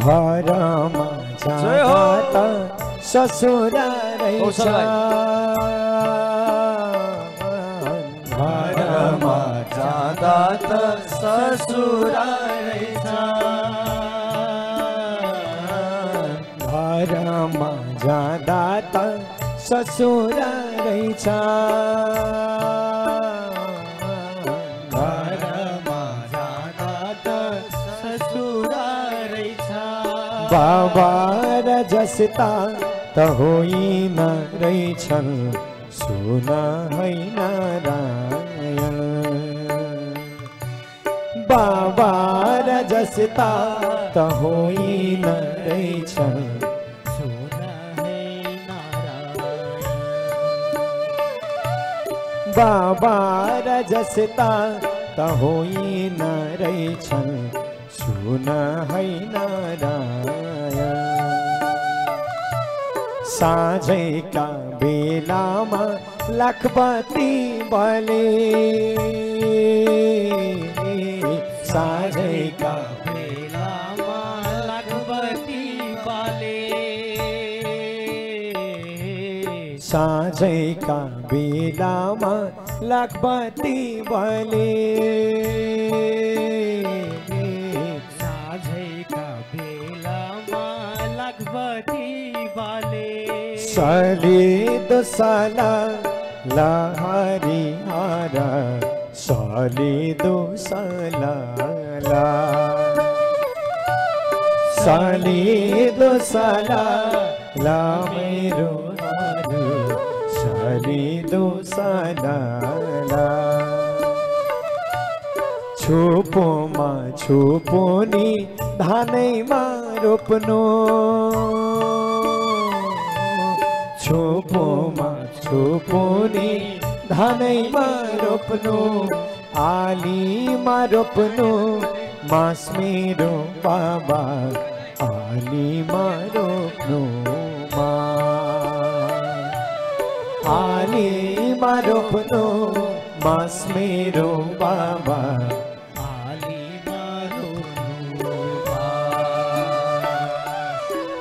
घरमा जाँदा त ससुरा रहेछ घरमा जाँदा त ससुरा रहेछ घरमा जाँदा त ससुरा रहेछ घरमा जाँदा त ससुरा रहेछ बाबा र जस्ता त होइन रहेछन् सुन है नारायण बाबा र जस्ता त होइन रहेछन् सुन है नारायण बाबा र जस्ता त होइन रहेछन् सुन है नारायण साँझैका बेलामा लाखबत्ती बले साँझैका बेलामा लाखबत्ती बाले साँझैका बेलामा लाखबत्ती बले साँझैका बेलामा लाखबत्ती बाले सलिदो साला लहरी हार सलिदो साला सलिदो साला ला मेरो हार सलिदो साला छुपोमा छुपोनी धानैमा रोप्नु छुपोमा छुपोनी धानैमा रोप्नु आलीमा रोप्नु मास मेरो बाबा आलीमा रोप्नु आलीमा रोप्नु मास मेरो बाबा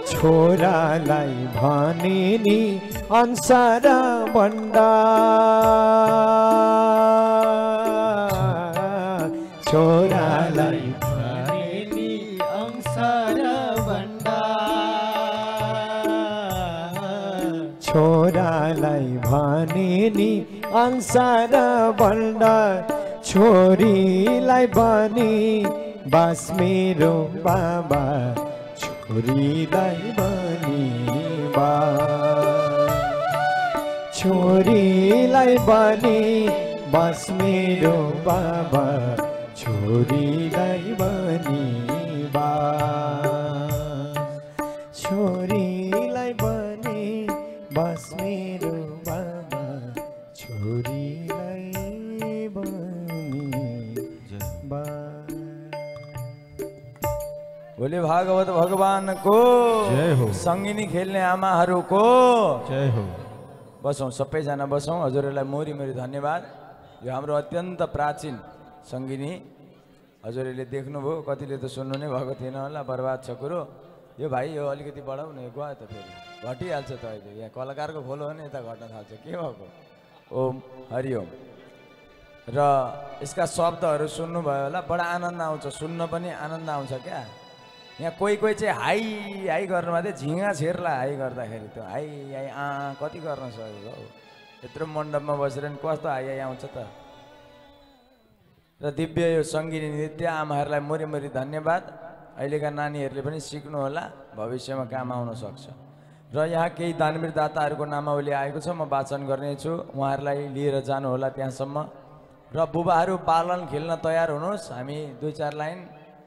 छोरालाई भने नि अनुसार बन्दा छोरालाई भने नि अनुसार बन्दा छोरालाई भने नि अनुसार बन्दा छोरीलाई भने बास मेरो बाबा छोरीलाई बनी बा छोरीलाई बनी बस मेरो बाबा छोरीलाई बनी बा छोरीलाई बनी बस मेरो बाबा छोरीलाई बनी बा बोले भागवत भगवान को जय हो। सङ्गिनी खेल्ने आमाहरूको जय हो। बसौँ सबैजना बसौँ हजुरहरूलाई मोरी मोरी धन्यवाद यो हाम्रो अत्यन्त प्राचीन सङ्गिनी हजुरहरूले देख्नुभयो कतिले त सुन्नु नै भएको थिएन होला बर्बाद छ कुरो यो भाइ यो अलिकति बढाउ न गयो त फेरि घटिहाल्छ त अहिले यहाँ कलाकारको खोलो हो नि यता घट्न थाल्छ के भएको ओम हरिओम र यसका शब्दहरू सुन्नुभयो होला बडा आनन्द आउँछ सुन्न पनि आनन्द आउँछ क्या यहाँ कोही कोही चाहिँ हाई हाई गर्नु भएको थियो झिँगा छेर्ला हाई गर्दाखेरि त्यो हाई हाई कति गर्न सकेको हौ यत्रो मण्डपमा बसेर नि कस्तो हाई हाई आउँछ त र दिव्य यो सङ्गीत नृत्य आमाहरूलाई मोरी मोरी धन्यवाद अहिलेका नानीहरूले पनि सिक्नु होला भविष्यमा काम आउन सक्छ र यहाँ केही दानवीर दाताहरूको नामावली आएको छ म वाचन गर्नेछु उहाँहरूलाई लिएर जानु होला त्यहाँसम्म र बुबाहरू बालन खेल्न तयार हुनुहोस् हामी 2-4 लाइन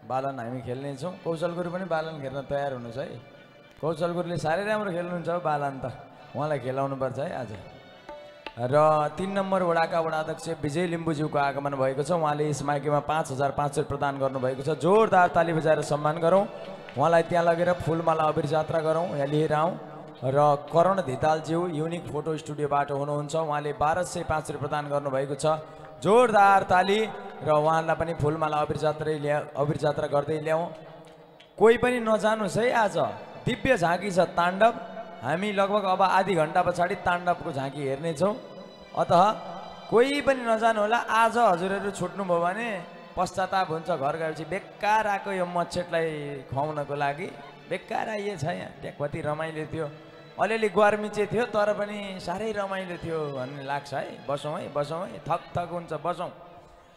बालन हामी खेल्नेछौँ कौशल गुरु पनि बालन खेल्न तयार हुनुहोस् है कौशल गुरुले साह्रै राम्रो खेल्नुहुन्छ हो बालन त उहाँलाई खेलाउनु पर्छ है आज र 3 नम्बर वडाका वडाध्यक्ष विजय लिम्बुज्यूको आगमन भएको छ उहाँले यस माइकीमा 5500 प्रदान गर्नुभएको छ जोरदार ताली बजाएर सम्मान गरौँ उहाँलाई त्यहाँ लगेर फुलमाला अबिर जात्रा गरौँ यहाँ लिएर आउँ र करण धितालज्यू युनिक फोटो स्टुडियोबाट हुनुहुन्छ उहाँले 1205 प्रदान गर्नुभएको छ जोरदार ताली र उहाँलाई पनि फुलमाला अबिर जात्रा गर्दै ल्याउँ कोही पनि नजानुस् है। आज दिव्य झाँकी छ ताण्डव। हामी लगभग अब आधी घन्टा पछाडि ताण्डवको झाँकी हेर्नेछौँ। अतः कोही पनि नजानु होला। आज हजुरहरू छुट्नुभयो भने पश्चाताप हुन्छ। घर गएपछि बेकार आएको यो मच्छेटलाई खुवाउनको लागि बेकार आइएछ। यहाँ ट्याकपति रमाइलो थियो, अलिअलि ग्वारमिचे थियो, तर पनि साह्रै रमाइलो थियो भन्ने लाग्छ है। बसौँ है, बसौँ है, थक थक हुन्छ, बसौँ।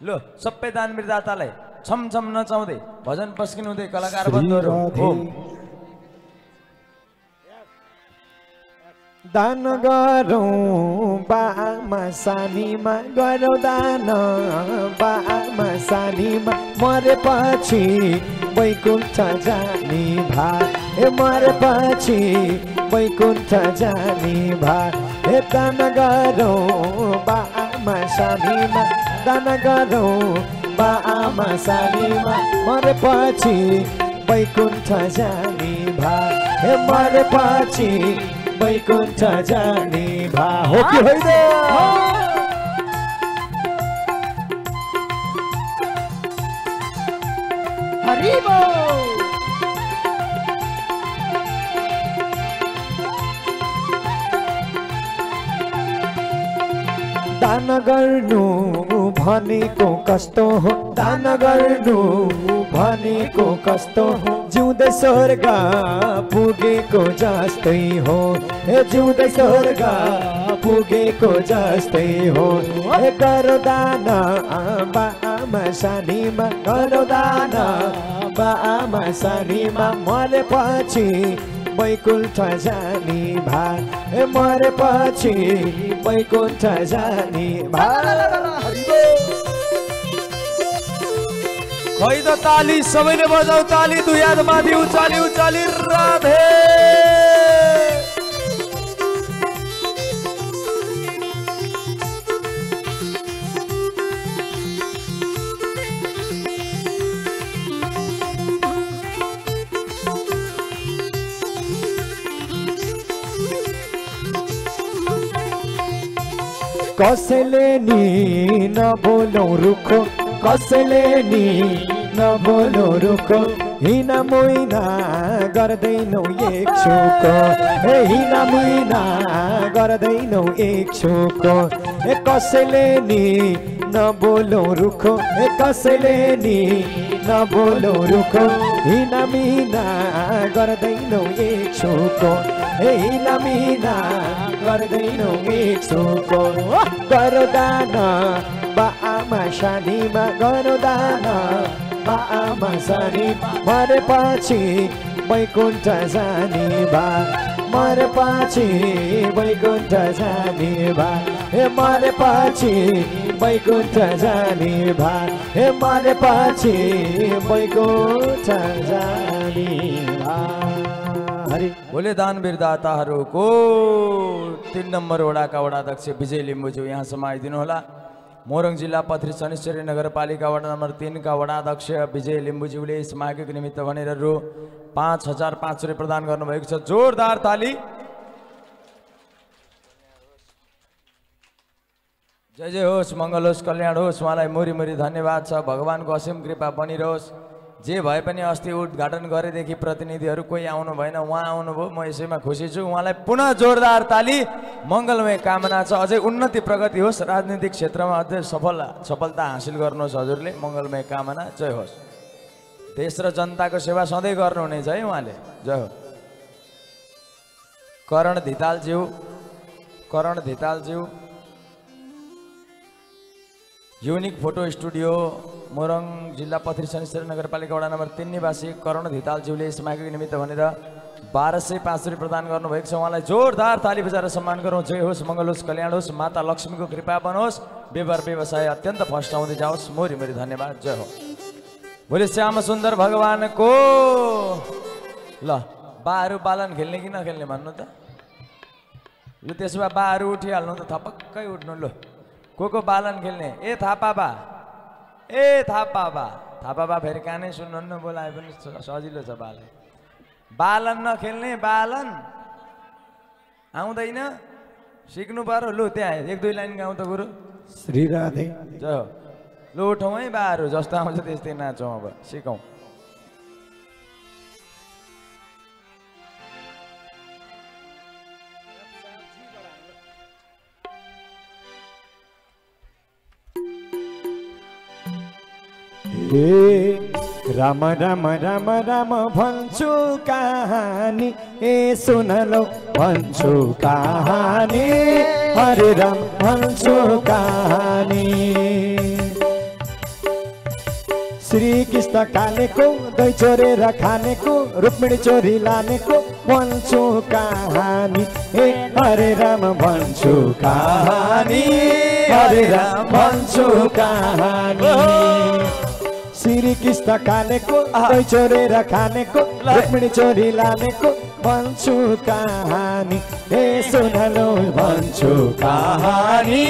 लो सबै दानवीर दातालाई छमछम नचाउँदै भजन पस्किनुहुँदै कलाकार बन्धुहरू ओम। दान गरौँ बामा सानीमा गरौँ दान बामा सानीमा मरेपछि वैकुण्ठ जाने भाग ए मरेपछि वैकुण्ठ जाने भाग ए दान गरौँ बामा सानीमा दान गरौँ बामा सानीमा मरेपछि वैकुण्ठ जाने भाग ए मरेपछि वैकुण्ठ जाने भा हो कि होइन? हरि बोल। दान गर्नु भनेको कस्तो हो, दान गर्नु भनेको कस्तो हो, जिउँदै स्वर्ग पुगेको जस्तै हो, ए जिउँदै स्वर्ग पुगेको जस्तै हो। ए गरौ दान बामा सानीमा गरौ दान बामा सानीमा मरेपछि वैकुण्ठ जाने भाग ए मरेपछि वैकुण्ठ जाने भाग। खै त ताली सबैले बजाऊ ताली, दुई हात माथि उचाली उचाली राधे। कसैले नि नबोलौ रुखो, कसैले नि नबोलौ रुखो, हिना मुइना गर्दैनौ एक छुको, ए हिना मुइना गर्दैनौ एक छुको, ए कसैले नि नबोलौ रुखो, ए कसैले नि नबोलौ रुखो, हिना मिना गर्दैनौ एक छुको, ए हिना मिना गर्दैनौ एक छुको। गरौ दान बामा सानीमा गरौ दान बामा सानी मरेपछि वैकुण्ठ जाने भाग मरेपछि वैकुण्ठ जाने भाग ए मरेपछि वैकुण्ठ जाने भाग ए मरेपछि वैकुण्ठ जाने भाग। बोले दानवीर दाताहरूको 3 नम्बर वडाका वडाध्यक्ष विजय लिम्बुज्यू यहाँसम्म आइदिनु होला। मोरङ जिल्ला पथरी शनिश्चरी नगरपालिका वडा नम्बर 3 का वडाध्यक्ष विजय लिम्बुज्यूले यस माघको निमित्त भनेर रु 5,500 रुपियाँ प्रदान गर्नुभएको छ। जोरदार ताली। जय जय होस्, मङ्गल होस्, कल्याण होस्। उहाँलाई मुरी मुरी धन्यवाद छ। भगवानको असीम कृपा बनिरहोस्। जे भए पनि अस्ति उद्घाटन गरेदेखि प्रतिनिधिहरू कोही आउनु भएन, उहाँ आउनुभयो, म यसैमा खुसी छु। उहाँलाई पुनः जोरदार ताली। मङ्गलमय कामना छ, अझै उन्नति प्रगति होस्, राजनीतिक क्षेत्रमा अझै सफलता हासिल गर्नुहोस् हजुरले। मङ्गलमय कामना। जय होस्। देश र जनताको सेवा सधैँ गर्नुहुनेछ है उहाँले। जय हो। करण धितालज्यू युनिक फोटो स्टुडियो मोरङ जिल्ला पथरी शनिश्चरी नगरपालिका वडा नम्बर 3 निवासी करण धितालज्यूले यस माघको निमित्त भनेर 1205 रुपियाँ प्रदान गर्नुभएको छ। उहाँलाई जोरदार ताली बजाएर सम्मान गरौँ। जय होस्, मङ्गल होस्, कल्याण होस्, माता लक्ष्मीको कृपा बनोस्, व्यापार व्यवसाय अत्यन्त फस्टाउँदै जाओस्। मोरी मोरी धन्यवाद। जय हो। भोलि श्याम सुन्दर भगवानको ल बाहरू बालन खेल्ने कि नखेल्ने भन्नु त। लु त्यसो भए बाहरू उठिहाल्नु त, थपक्कै उठ्नु। लो को बालन खेल्ने? ए थापा बा, ए थापा बा फेरि कानै सुन्नु बोलाए पनि सजिलो छ। बालन नखेल्ने, बालन आउँदैन, सिक्नु पर्यो। लु त्यहाँ 1-2 लाइन गाउँ त गुरु। श्री राधे। जय हो। लु उठौँ है बाहरू, जस्तो आउँछ त्यस्तै नाचौँ। अब सिकौँ। राम राम राम राम भन्छु कहानी ए सुनलो भन्छु कहानी हरे राम भन्छु कहानी श्री कृष्ण कालेको दही चोरेर खानेको रुक्मिणी चोरी लानेको भन्छु कहानी ए हरे राम भन्छु कहानी हरे राम भन्छु कहानी श्री कृष्ण कालेको दही चोरेर खानेको रुक्मिणी चोरी लानेको भन्छु कहानी ए सुनलो भन्छु कहानी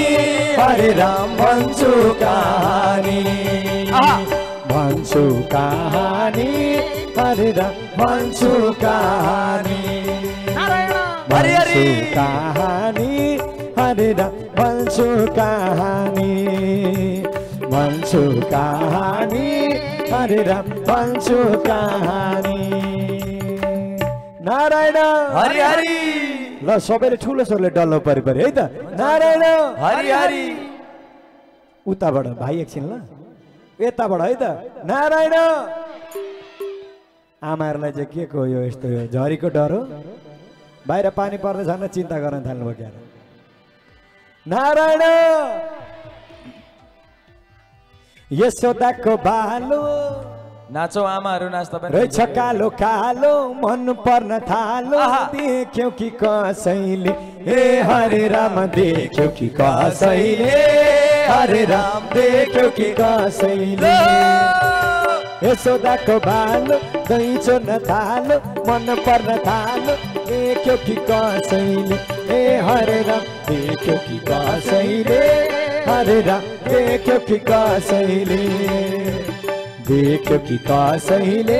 हरे राम भन्छु कहानी भन्छु कहानी हरे राम भन्छु कहानी भन्छु कहानी हरे राम भन्छु कहानी भन्छु कहानी हरे राम भन्छु कहानी नारायण हरि हरि ल सबैले ठुलो स्वरले डल्लो परि है त नारायण हरि हरि उताबाट भाइ एकछिन ल यताबाट है त नारायण आमाहरूलाई चाहिँ के को यो यस्तो यो झरीको डर हो बाहिर पानी पर्दै झन् चिन्ता गर्न थाल्नुभयो क्या नारायण यशोदाको बालो नाचौ आमाहरू नाच्दा पनि रहेछ कालो कालो मन पर्न थालो देख्यौ कि कसैले हे हरे राम देख्यौ कि कसैले हरे राम देख्यौ कि कसैले यशोदाको बालो दही चोर्न थालो मन पर्न थालो देख्यौ कि कसैले हे हरे राम देख्यौ कि कसैले हरे राम देख्यौ कि कसैले देख्यौ कि कसैले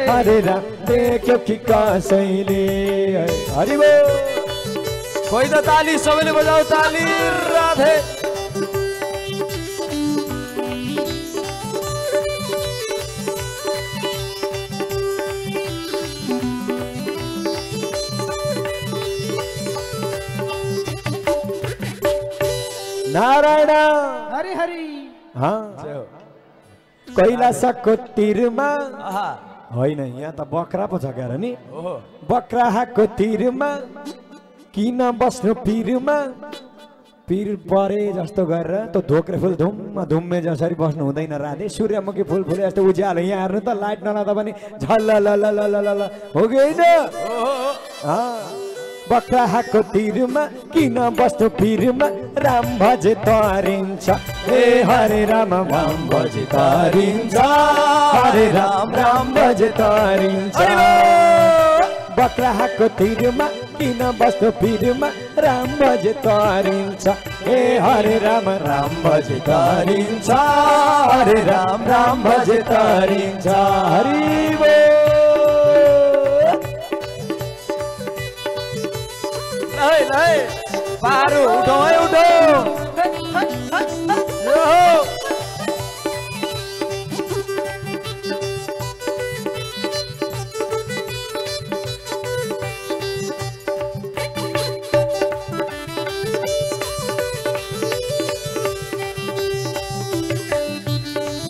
हरे राम देख्यौ कि कसैले हरि बोल कोही त ताली सबैले बजाऊ ताली राधे नारायण हरि हरि हाँ कैलाशको तिरमा आहा होइन यहाँ त बक्रा पो छ क्यार नि ओहो बक्राको तिरमा किन बस्नु पिरमा पिर परे जस्तो गरेर त धोक्रे फुल धुममा धुम्मे जसरी बस्नु हुँदैन राधे सूर्यमुखी फुल फुले जस्तो उज्यालो यहाँ हेर्नु त लाइट नलाउँदा पनि झल्ल ल ल ल ल ल हो कि होइन बक्राको तिरमा किन बस्नु पिरमा राम भजे तारिन्छ हे हरे राम राम भजे तारिन्छ हरे राम राम भजे तारिन्छ बक्राको तिरमा किन बस्नु पिरमा राम भजे तारिन्छ हे हरे राम राम भजे तारिन्छ हरे राम राम भजे तारिन्छ हरि बोल लै लै पारो उठाऊ